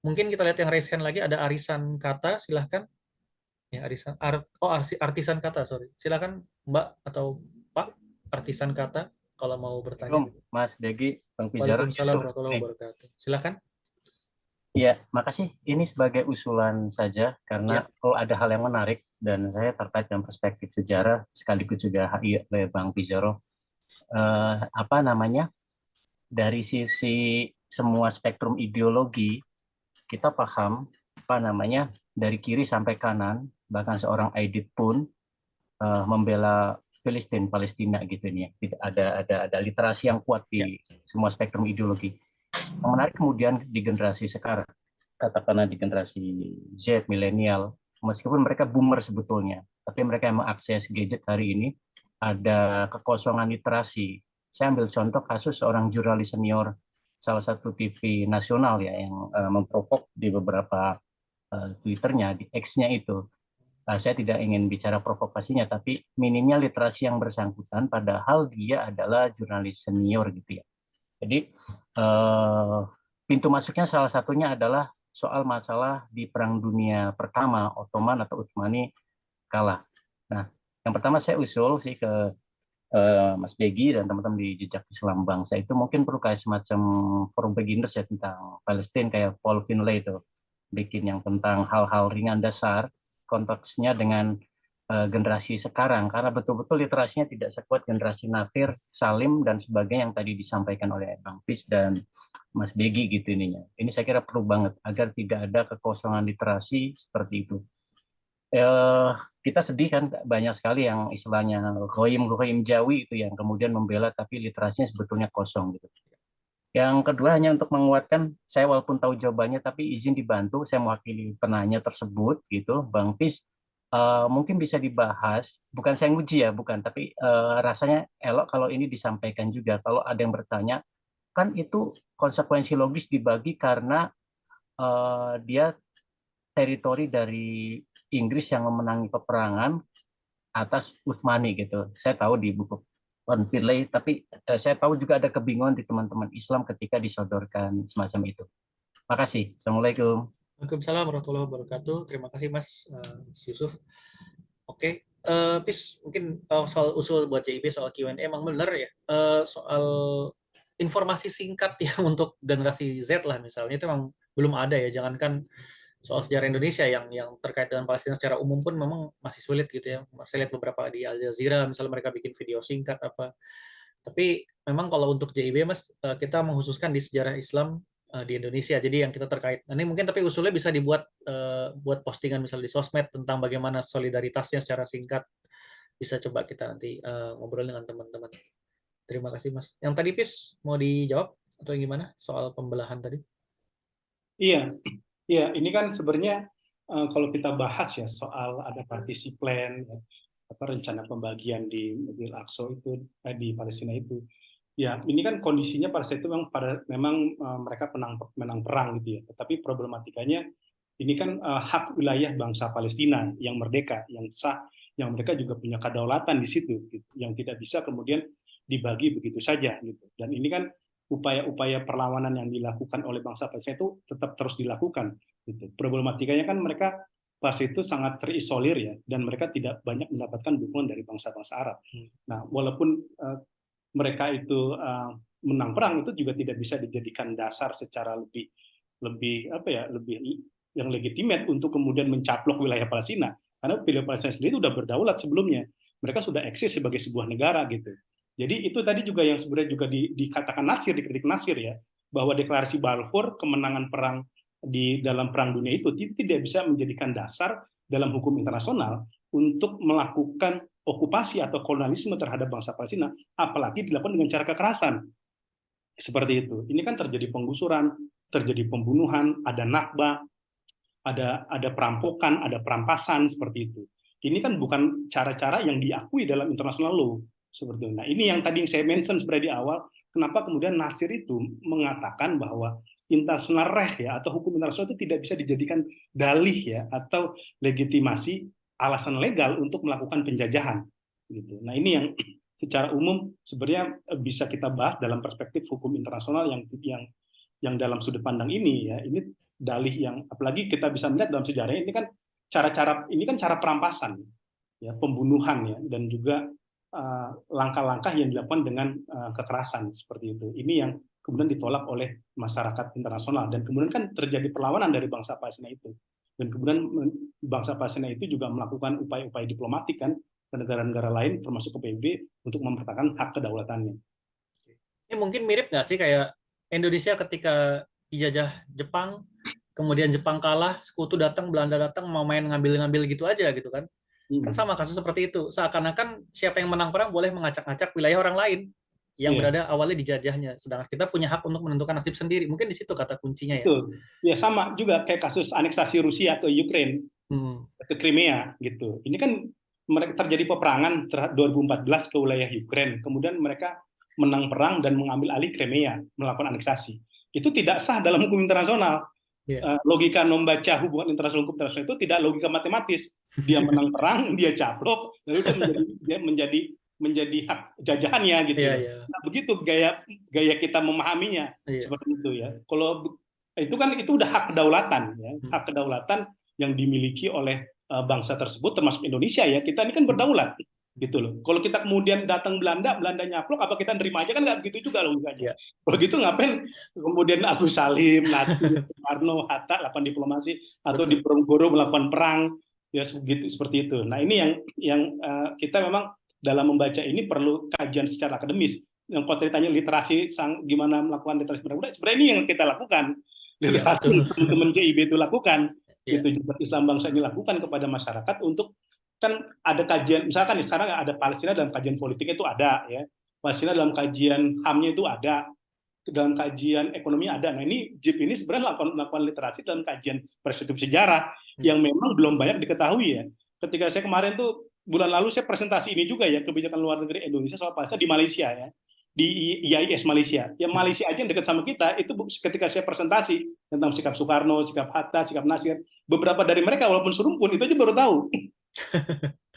S1: Mungkin kita lihat yang raise hand lagi, ada Arisan Kata, silahkan. Ya, Artisan Kata, sorry. Silahkan Mbak atau Pak, Artisan Kata, kalau mau bertanya.
S5: Assalamualaikum, Mas Degi, Bang Pizarro.
S1: Waalaikumsalam warahmatullahi wabarakatuh. Silahkan.
S5: Iya, makasih. Ini sebagai usulan saja, karena kalau ada hal yang menarik, dan saya terkait dengan perspektif sejarah, sekaligus juga HI oleh Bang Pizarro, dari sisi semua spektrum ideologi, kita paham, dari kiri sampai kanan, bahkan seorang Aidit pun membela Palestina gitu ini ya. Ada literasi yang kuat di semua spektrum ideologi. Yang menarik kemudian di generasi sekarang, katakanlah di generasi Z, milenial, meskipun mereka boomer sebetulnya, tapi mereka yang mengakses gadget hari ini, ada kekosongan literasi. Saya ambil contoh kasus seorang jurnalis senior salah satu TV nasional ya yang memprovok di beberapa Twitternya, di X-nya itu. Saya tidak ingin bicara provokasinya, tapi minimnya literasi yang bersangkutan, padahal dia adalah jurnalis senior gitu ya. Jadi pintu masuknya salah satunya adalah soal masalah di Perang Dunia Pertama, Ottoman atau Utsmani kalah. Nah, yang pertama saya usul sih ke Mas Begi dan teman-teman di Jejak Islam Bangsa itu mungkin perlu kayak semacam forum beginners ya tentang Palestina, kayak Paul Finlay itu bikin yang tentang hal-hal ringan dasar, konteksnya dengan generasi sekarang, karena betul-betul literasinya tidak sekuat generasi Nafir, Salim, dan sebagainya yang tadi disampaikan oleh Bang Pis dan Mas Begi gitu ininya. Ini saya kira perlu banget agar tidak ada kekosongan literasi seperti itu. Kita sedih kan banyak sekali yang istilahnya goyim Jawi itu yang kemudian membela tapi literasinya sebetulnya kosong gitu. Yang kedua hanya untuk menguatkan, saya walaupun tahu jawabannya tapi izin dibantu, saya mewakili penanya tersebut gitu, Bang Pis. Mungkin bisa dibahas, bukan saya nguji ya, bukan, tapi rasanya elok kalau ini disampaikan juga. Kalau ada yang bertanya, kan itu konsekuensi logis dibagi karena dia teritori dari Inggris yang memenangi peperangan atas Utsmani gitu. Saya tahu di buku Von Finlay, tapi saya tahu juga ada kebingungan di teman-teman Islam ketika disodorkan semacam itu. Makasih. Assalamualaikum.
S1: Waalaikumsalam warahmatullahi wabarakatuh. Terima kasih Mas Yusuf. Oke, Pis, mungkin soal usul buat JIB soal Q&A emang benar ya. Soal informasi singkat ya untuk generasi Z lah misalnya itu memang belum ada ya. Jangankan soal sejarah Indonesia yang terkait dengan Palestina secara umum pun memang masih sulit gitu ya. Saya lihat beberapa di Al Jazeera misalnya mereka bikin video singkat apa. Tapi memang kalau untuk JIB Mas, kita mengkhususkan di sejarah Islam di Indonesia. Jadi yang kita terkait, ini mungkin tapi usulnya bisa dibuat buat postingan misalnya di sosmed tentang bagaimana solidaritasnya secara singkat. Bisa coba kita nanti ngobrol dengan teman-teman. Terima kasih Mas. Yang tadi Pis mau dijawab atau gimana soal pembelahan tadi?
S3: Iya, ini kan sebenarnya kalau kita bahas ya soal ada partisi plan, rencana pembagian di Masjidil Aqsa itu di Palestina itu. Ya, ini kan kondisinya pada saat itu memang mereka menang perang gitu ya. Tetapi problematikanya ini kan hak wilayah bangsa Palestina yang merdeka, yang sah, yang mereka juga punya kedaulatan di situ, gitu, yang tidak bisa kemudian dibagi begitu saja gitu. Dan ini kan upaya-upaya perlawanan yang dilakukan oleh bangsa Palestina itu tetap terus dilakukan. Gitu. Problematikanya kan mereka pas itu sangat terisolir ya, dan mereka tidak banyak mendapatkan dukungan dari bangsa-bangsa Arab. Nah, walaupun mereka itu menang perang itu juga tidak bisa dijadikan dasar secara lebih apa ya, lebih yang legitimate untuk kemudian mencaplok wilayah Palestina, karena wilayah Palestina sendiri sudah berdaulat sebelumnya, mereka sudah eksis sebagai sebuah negara gitu. Jadi itu tadi juga yang sebenarnya juga dikatakan Nasir, dikritik Nasir ya, bahwa deklarasi Balfour, kemenangan perang di dalam perang dunia itu tidak bisa menjadikan dasar dalam hukum internasional untuk melakukan okupasi atau kolonialisme terhadap bangsa Palestina, apalagi dilakukan dengan cara kekerasan seperti itu. Ini kan terjadi penggusuran, terjadi pembunuhan, ada Nakba, ada perampokan, ada perampasan seperti itu. Ini kan bukan cara-cara yang diakui dalam international law seperti itu. Nah, ini yang tadi saya mention sebenarnya di awal, kenapa kemudian Nasir itu mengatakan bahwa international reh ya atau hukum internasional itu tidak bisa dijadikan dalih ya atau legitimasi alasan legal untuk melakukan penjajahan gitu. Nah, ini yang secara umum sebenarnya bisa kita bahas dalam perspektif hukum internasional yang dalam sudut pandang ini ya. Ini dalih yang apalagi kita bisa melihat dalam sejarah ini kan cara perampasan ya, pembunuhan ya, dan juga langkah-langkah yang dilakukan dengan kekerasan seperti itu. Ini yang kemudian ditolak oleh masyarakat internasional, dan kemudian kan terjadi perlawanan dari bangsa Palestina itu, dan kemudian bangsa Palestina itu juga melakukan upaya-upaya diplomatik kan ke negara-negara lain termasuk ke PBB untuk mempertahankan hak kedaulatannya.
S1: Ini mungkin mirip nggak sih kayak Indonesia ketika dijajah Jepang, kemudian Jepang kalah, sekutu datang, Belanda datang, mau main ngambil-ngambil gitu aja gitu kan. Kan sama kasus seperti itu. Seakan-akan siapa yang menang perang boleh mengacak-acak wilayah orang lain yang berada awalnya dijajahnya. Sedangkan kita punya hak untuk menentukan nasib sendiri. Mungkin di situ kata kuncinya ya.
S3: Betul. Ya sama juga kayak kasus aneksasi Rusia ke Ukraine, ke Crimea gitu. Ini kan mereka terjadi peperangan 2014 ke wilayah Ukraine. Kemudian mereka menang perang dan mengambil alih Crimea, melakukan aneksasi. Itu tidak sah dalam hukum internasional. Logika membaca hubungan internasional hukum internasional itu tidak logika matematis. Dia menang perang, dia caplok, lalu dia menjadi hak jajahannya gitu. Nah, begitu gaya kita memahaminya seperti itu ya. Kalau itu kan itu udah hak kedaulatan ya, hak kedaulatan yang dimiliki oleh bangsa tersebut termasuk Indonesia ya. Kita ini kan berdaulat gitu loh. Kalau kita kemudian datang Belanda nyaplok, apa kita nerima aja kan nggak begitu juga logikanya. Kalau gitu ngapain kemudian Agus Salim, Nasir, Soekarno, Hatta lakukan diplomasi atau di Diponegoro melakukan perang ya seperti itu. Nah ini yang kita memang dalam membaca ini perlu kajian secara akademis. Yang kalau ditanya literasi gimana melakukan literasi muda, sebenarnya ini yang kita lakukan. Literasi teman-teman GIB itu lakukan, gitu juga Islam bangsa ini lakukan kepada masyarakat untuk kan ada kajian, misalkan sekarang ada Palestina dalam kajian politiknya itu ada ya, Palestina dalam kajian HAM-nya itu ada, dalam kajian ekonomi ada. Nah ini JIP ini sebenarnya melakukan literasi dalam kajian perspektif sejarah yang memang belum banyak diketahui ya. Ketika saya kemarin tuh bulan lalu saya presentasi ini juga ya, kebijakan luar negeri Indonesia soal Palestina di Malaysia ya, di IAIS Malaysia. Ya Malaysia aja yang dekat sama kita itu ketika saya presentasi tentang sikap Soekarno, sikap Hatta, sikap Nasir, beberapa dari mereka walaupun serumpun itu aja baru tahu.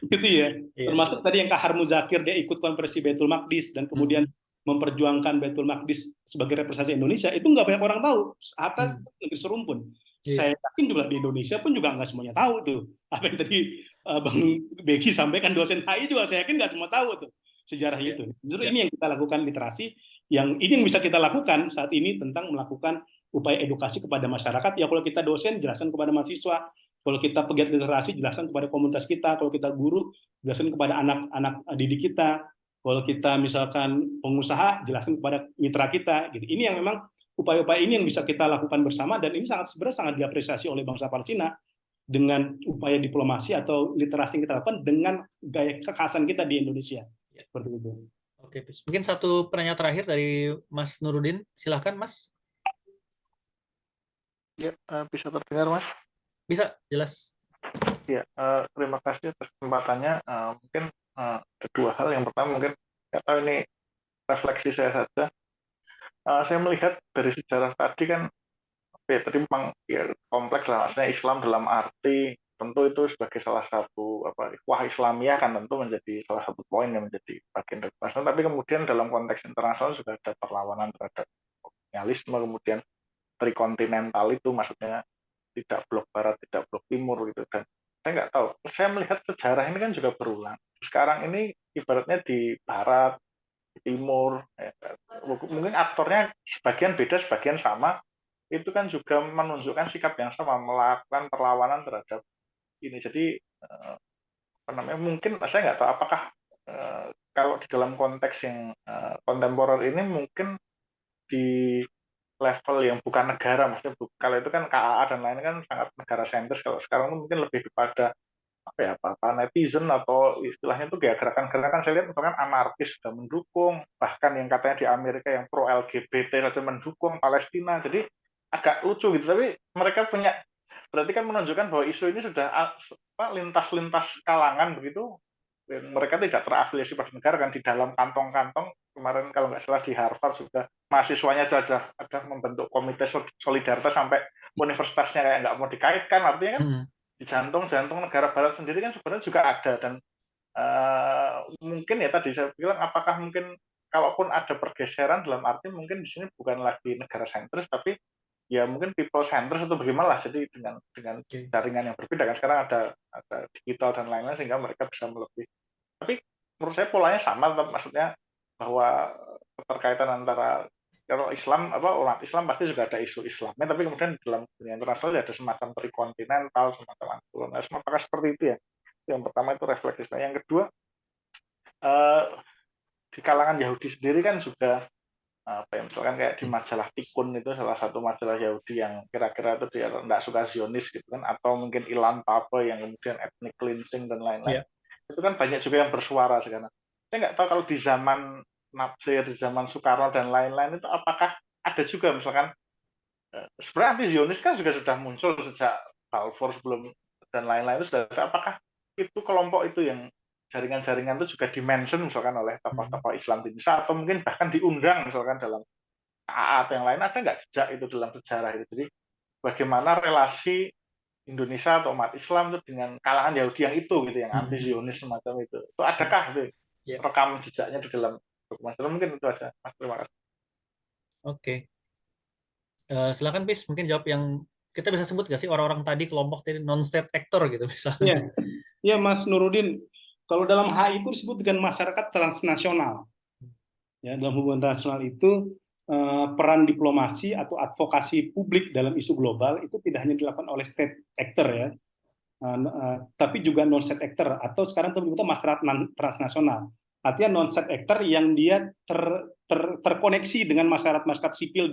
S3: Gitu ya. Termasuk tadi yang Kahar Muzakir, dia ikut konferensi Baitul Maqdis dan kemudian memperjuangkan Baitul Maqdis sebagai representasi Indonesia, itu nggak banyak orang tahu. Hatta lebih serumpun. Saya yakin juga di Indonesia pun juga nggak semuanya tahu tuh. Apa yang tadi Bang Begi sampaikan, dosen HI juga saya yakin nggak semua tahu tuh sejarah itu. Justru ini yang kita lakukan literasi, yang ini yang bisa kita lakukan saat ini tentang melakukan upaya edukasi kepada masyarakat. Ya kalau kita dosen jelaskan kepada mahasiswa, kalau kita pegiat literasi jelaskan kepada komunitas kita, kalau kita guru jelaskan kepada anak-anak didik kita, kalau kita misalkan pengusaha jelaskan kepada mitra kita. Gitu. Ini yang memang upaya-upaya ini yang bisa kita lakukan bersama, dan ini sebenarnya sangat diapresiasi oleh bangsa Palestina dengan upaya diplomasi atau literasi yang kita lakukan dengan gaya kekhasan kita di Indonesia. Seperti itu.
S1: Oke, mungkin satu pertanyaan terakhir dari Mas Nurudin, silahkan Mas.
S6: Ya, bisa terdengar Mas?
S1: Bisa, jelas.
S6: Ya, terima kasih atas kesempatannya. Mungkin ada dua hal. Yang pertama mungkin nggak tahu ini refleksi saya saja. Saya melihat dari sejarah tadi kan, tadi memang ya, kompleks lah. Maksudnya Islam dalam arti tentu itu sebagai salah satu ikhwah Islamiyah kan tentu menjadi salah satu poin yang menjadi bagian dari internasional. Tapi kemudian dalam konteks internasional juga ada perlawanan terhadap kolonialisme, kemudian trikontinental itu maksudnya tidak blok barat, tidak blok timur gitu. Dan saya nggak tahu, saya melihat sejarah ini kan juga berulang. Sekarang ini ibaratnya di barat timur, mungkin aktornya sebagian beda, sebagian sama, itu kan juga menunjukkan sikap yang sama, melakukan perlawanan terhadap ini. Jadi mungkin saya nggak tahu apakah kalau di dalam konteks yang kontemporer ini mungkin di level yang bukan negara, maksudnya kalau itu kan KAA dan lain kan sangat negara sentris, kalau sekarang mungkin lebih kepada apa netizen atau istilahnya itu kayak gerakan-gerakan. Saya lihat misalkan anarkis sudah mendukung, bahkan yang katanya di Amerika yang pro LGBT saja mendukung Palestina. Jadi agak lucu gitu, tapi mereka berarti kan menunjukkan bahwa isu ini sudah lintas kalangan begitu. Mereka tidak terafiliasi pada negara kan, di dalam kantong-kantong. Kemarin kalau nggak salah di Harvard sudah mahasiswanya sudah ada membentuk komite solidaritas sampai universitasnya kayak nggak mau dikaitkan. Artinya kan di jantung negara barat sendiri kan sebenarnya juga ada. Dan mungkin ya tadi saya bilang, apakah mungkin kalaupun ada pergeseran dalam arti mungkin di sini bukan lagi negara sentris, tapi ya mungkin people centers atau bagaimana lah. Jadi dengan jaringan yang berbeda kan, sekarang ada digital dan lain-lain sehingga mereka bisa melebihi. Tapi menurut saya polanya sama, tetap, maksudnya bahwa keterkaitan antara kalau Islam umat Islam pasti juga ada isu Islamnya, tapi kemudian dalam dunia internasional ada semacam trikontinental, semacam kolonialisme. Apakah seperti itu ya? Yang pertama itu refleksi. Yang kedua, di kalangan Yahudi sendiri kan juga misalkan kayak di majalah Tikun, itu salah satu majalah Yahudi yang kira-kira itu dia nggak suka Zionis gitu kan, atau mungkin Ilan Pape yang kemudian ethnic cleansing dan lain-lain. Itu kan banyak juga yang bersuara sekarang. Saya nggak tahu kalau di zaman Natsir, di zaman Soekarno dan lain-lain itu apakah ada juga misalkan sebenarnya anti Zionis kan juga sudah muncul sejak Balfour sebelum dan lain-lain itu sudah ada. Apakah itu kelompok itu yang jaringan-jaringan itu juga dimention misalkan oleh tokoh-tokoh Islam di Indonesia, atau mungkin bahkan diundang misalkan dalam KAA atau yang lain, ada nggak jejak itu dalam sejarah itu? Jadi bagaimana relasi Indonesia atau umat Islam itu dengan kalangan Yahudi yang itu gitu, yang anti Zionis semacam itu adakah itu rekam jejaknya di dalam dokumen? Mungkin itu aja, Mas. Terima kasih.
S1: Oke. Silakan Pis, mungkin jawab yang kita bisa sebut nggak sih orang-orang tadi, kelompok tadi non-state actor gitu misalnya.
S7: Iya, Mas Nurudin. Kalau dalam HI itu disebut dengan masyarakat transnasional. Ya, dalam hubungan internasional itu peran diplomasi atau advokasi publik dalam isu global itu tidak hanya dilakukan oleh state actor ya, tapi juga non-state actor, atau sekarang kita masyarakat transnasional. Artinya non-state actor yang dia terkoneksi dengan masyarakat sipil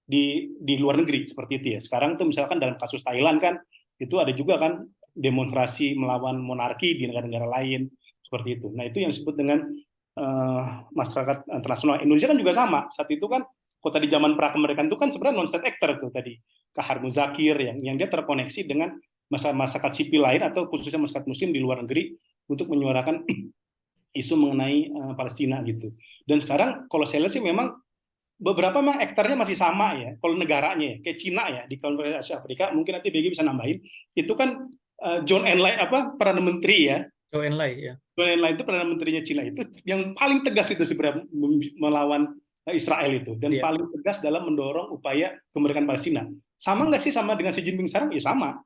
S7: di luar negeri seperti itu ya. Sekarang itu misalkan dalam kasus Thailand kan itu ada juga kan demonstrasi melawan monarki di negara-negara lain seperti itu. Nah itu yang disebut dengan masyarakat internasional. Indonesia kan juga sama. Saat itu kan kota di zaman prakemerdekaan itu kan sebenarnya non-state actor tuh tadi, Kahar Muzakir yang dia terkoneksi dengan masyarakat sipil lain atau khususnya masyarakat Muslim di luar negeri untuk menyuarakan isu mengenai Palestina gitu. Dan sekarang kalau saya lihat sih memang beberapa memang aktornya masih sama ya. Kalau negaranya ya, kayak Cina ya di Konferensi Asia Afrika, mungkin nanti BG bisa nambahin. Itu kan John Enlai perdana menteri ya.
S1: John Enlai ya.
S7: John Enlai itu perdana menterinya Cina itu yang paling tegas itu sebenarnya melawan Israel itu, dan paling tegas dalam mendorong upaya kemerdekaan Palestina. Sama nggak sih sama dengan Xi Jinping sekarang? Ya sama.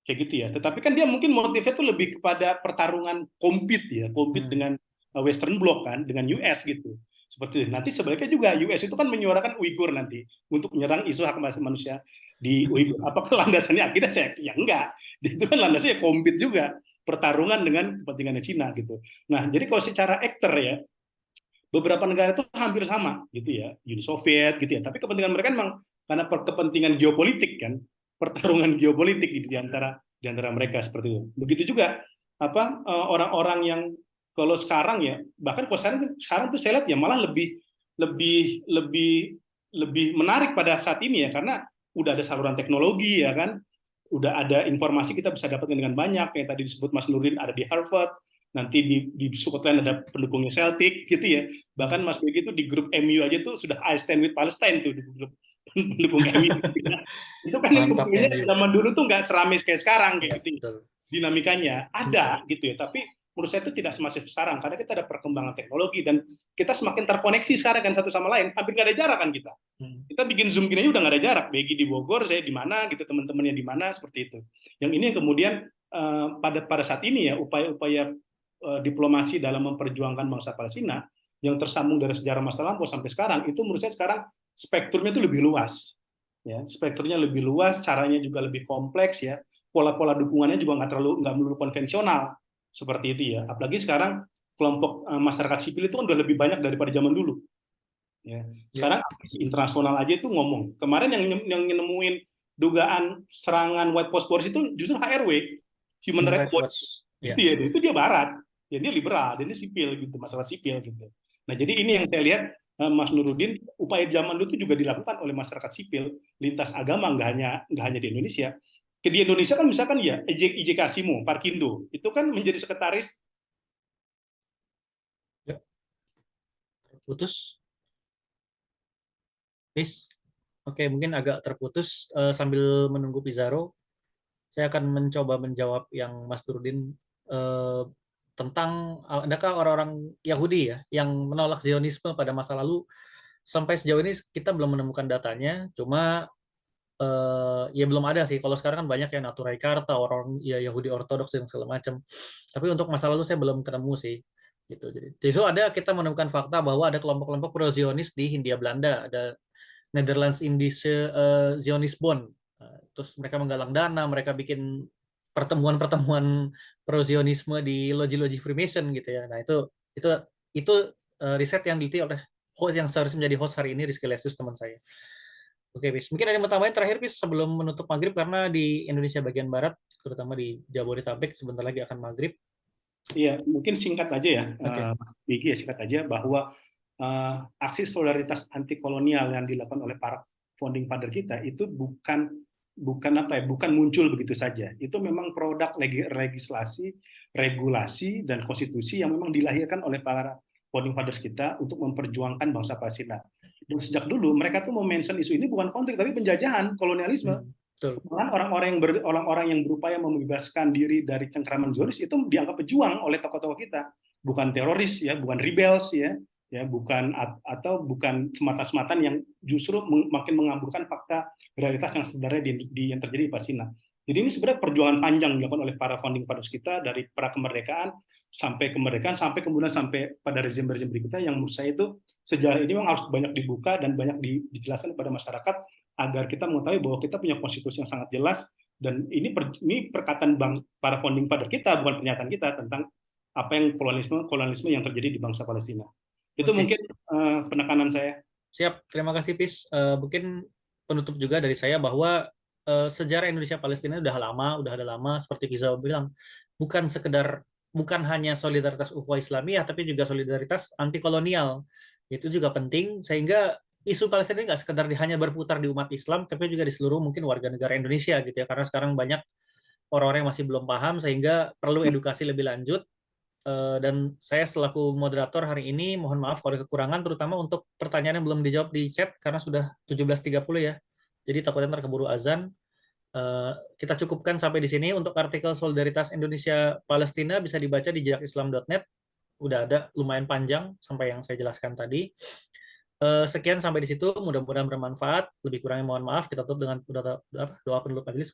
S7: Kayak gitu ya. Tetapi kan dia mungkin motifnya itu lebih kepada pertarungan compete dengan Western Bloc kan, dengan US gitu. Seperti itu. Nanti sebaliknya juga US itu kan menyuarakan Uighur nanti untuk menyerang isu hak asasi manusia di Uighur. Apakah landasannya akidah? Ya enggak. Itu kan landasannya compete juga, pertarungan dengan kepentingannya Cina gitu. Nah, jadi kalau secara aktor ya, beberapa negara itu hampir sama gitu ya, Uni Soviet gitu ya. Tapi kepentingan mereka memang karena kepentingan geopolitik kan, pertarungan geopolitik gitu di antara mereka seperti itu. Begitu juga orang-orang yang kalau sekarang ya, bahkan kalau sekarang tuh saya lihat ya malah lebih menarik pada saat ini ya, karena udah ada saluran teknologi ya kan, udah ada informasi kita bisa dapatkan dengan banyak, yang tadi disebut Mas Nurdin ada di Harvard, nanti di Scotland ada pendukungnya Celtic gitu ya, bahkan Mas Begi itu di grup MU aja tuh sudah I stand with Palestine tuh di grup pendukung MU. Itu kan pendukungnya zaman dulu tuh nggak seramai kayak sekarang kayak gitu. Dinamikanya ada gitu ya, tapi menurut saya itu tidak semasif sekarang karena kita ada perkembangan teknologi dan kita semakin terkoneksi sekarang kan satu sama lain, hampir nggak ada jarak kan kita. Kita bikin Zoom gini udah nggak ada jarak. Begi di Bogor, saya di mana gitu, teman-temannya di mana, seperti itu. Yang ini yang kemudian pada saat ini ya upaya-upaya diplomasi dalam memperjuangkan bangsa Palestina yang tersambung dari sejarah masa lampau sampai sekarang, itu menurut saya sekarang spektrumnya itu lebih luas. Ya, spektrumnya lebih luas, caranya juga lebih kompleks ya. Pola-pola dukungannya juga nggak melulu konvensional seperti itu ya. Apalagi sekarang kelompok masyarakat sipil itu udah lebih banyak daripada zaman dulu. Ya. Sekarang internasional aja itu ngomong. Kemarin yang nemuin dugaan serangan White Phosphorus itu justru HRW, Human Rights Watch. Itu dia barat. Ya, dia liberal, dia sipil gitu, masyarakat sipil gitu. Nah, jadi ini yang saya lihat Mas Nurudin, upaya zaman dulu itu juga dilakukan oleh masyarakat sipil lintas agama, nggak hanya di Indonesia. Di Indonesia kan misalkan ya IJ Kasimo, Parkindo, itu kan menjadi sekretaris.
S1: Putus. Oke, mungkin agak terputus. Sambil menunggu Pizarro, saya akan mencoba menjawab yang Mas Nurudin tentang adakah orang-orang Yahudi ya yang menolak Zionisme pada masa lalu. Sampai sejauh ini kita belum menemukan datanya, cuma ya belum ada sih. Kalau sekarang kan banyak ya Naturai Karta, orang ya Yahudi Ortodoks dan segala macam. Tapi untuk masa lalu saya belum ketemu sih. Gitu. Jadi itu ada kita menemukan fakta bahwa ada kelompok-kelompok pro-Zionis di Hindia Belanda, ada Netherlands Indische Zionisbond. Terus mereka menggalang dana, mereka bikin pertemuan-pertemuan pro-Zionisme di loji-loji Freemason gitu ya. Nah, itu riset yang diteliti oleh host yang seharusnya menjadi host hari ini, Rizky Lesius, teman saya. Oke, Pis. Mungkin ada yang mau tambahin terakhir, Pis, sebelum menutup maghrib, karena di Indonesia bagian barat, terutama di Jabodetabek, sebentar lagi akan maghrib.
S7: Iya, mungkin singkat aja ya,
S1: Mas
S7: Bigi, singkat aja bahwa aksi solidaritas anti kolonial yang dilakukan oleh para founding father kita itu bukan muncul begitu saja. Itu memang produk legislasi, regulasi dan konstitusi yang memang dilahirkan oleh para founding fathers kita untuk memperjuangkan bangsa Palestina. Dan sejak dulu mereka tuh mention isu ini bukan konflik tapi penjajahan, kolonialisme. Orang-orang yang berupaya membebaskan diri dari cengkraman Zionis itu dianggap pejuang oleh tokoh-tokoh kita, bukan teroris ya, bukan rebels ya, bukan semata-sematan yang justru makin mengaburkan fakta realitas yang sebenarnya yang terjadi di Palestina. Jadi ini sebenarnya perjuangan panjang dilakukan oleh para founding fathers kita dari pra kemerdekaan sampai kemudian sampai pada rezim-rezim berikutnya yang menurut saya itu sejarah ini memang harus banyak dibuka dan banyak dijelaskan kepada masyarakat agar kita mengetahui bahwa kita punya konstitusi yang sangat jelas dan ini perkataan para founding father kita, bukan pernyataan kita tentang apa yang kolonialisme yang terjadi di bangsa Palestina. Itu mungkin penekanan saya.
S1: Siap, terima kasih Pis. Mungkin penutup juga dari saya bahwa sejarah Indonesia Palestina udah ada lama seperti Pizza bilang, bukan hanya solidaritas ukhuwah Islamiyah tapi juga solidaritas anti kolonial. Itu juga penting sehingga isu Palestina nggak sekedar hanya berputar di umat Islam, tapi juga di seluruh mungkin warga negara Indonesia gitu ya, karena sekarang banyak orang-orang yang masih belum paham sehingga perlu edukasi lebih lanjut. Dan saya selaku moderator hari ini mohon maaf kalau ada kekurangan, terutama untuk pertanyaan yang belum dijawab di chat karena sudah 17.30 ya, jadi takutnya ntar keburu azan. Kita cukupkan sampai di sini. Untuk artikel solidaritas Indonesia Palestina bisa dibaca di jejakislam.net, udah ada lumayan panjang sampai yang saya jelaskan tadi. Sekian sampai di situ, mudah-mudahan bermanfaat. Lebih kurangnya mohon maaf. Kita tutup dengan doa penutup majelis.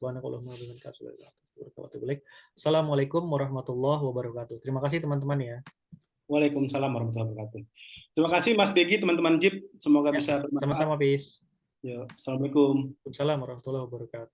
S1: Assalamualaikum warahmatullahi wabarakatuh. Terima kasih teman-teman ya.
S7: Waalaikumsalam warahmatullahi wabarakatuh. Terima kasih Mas Begi, teman-teman JIP. Semoga bisa bermanfaat.
S1: Sama-sama, Pis.
S7: Assalamualaikum.
S1: Waalaikumsalam warahmatullahi wabarakatuh.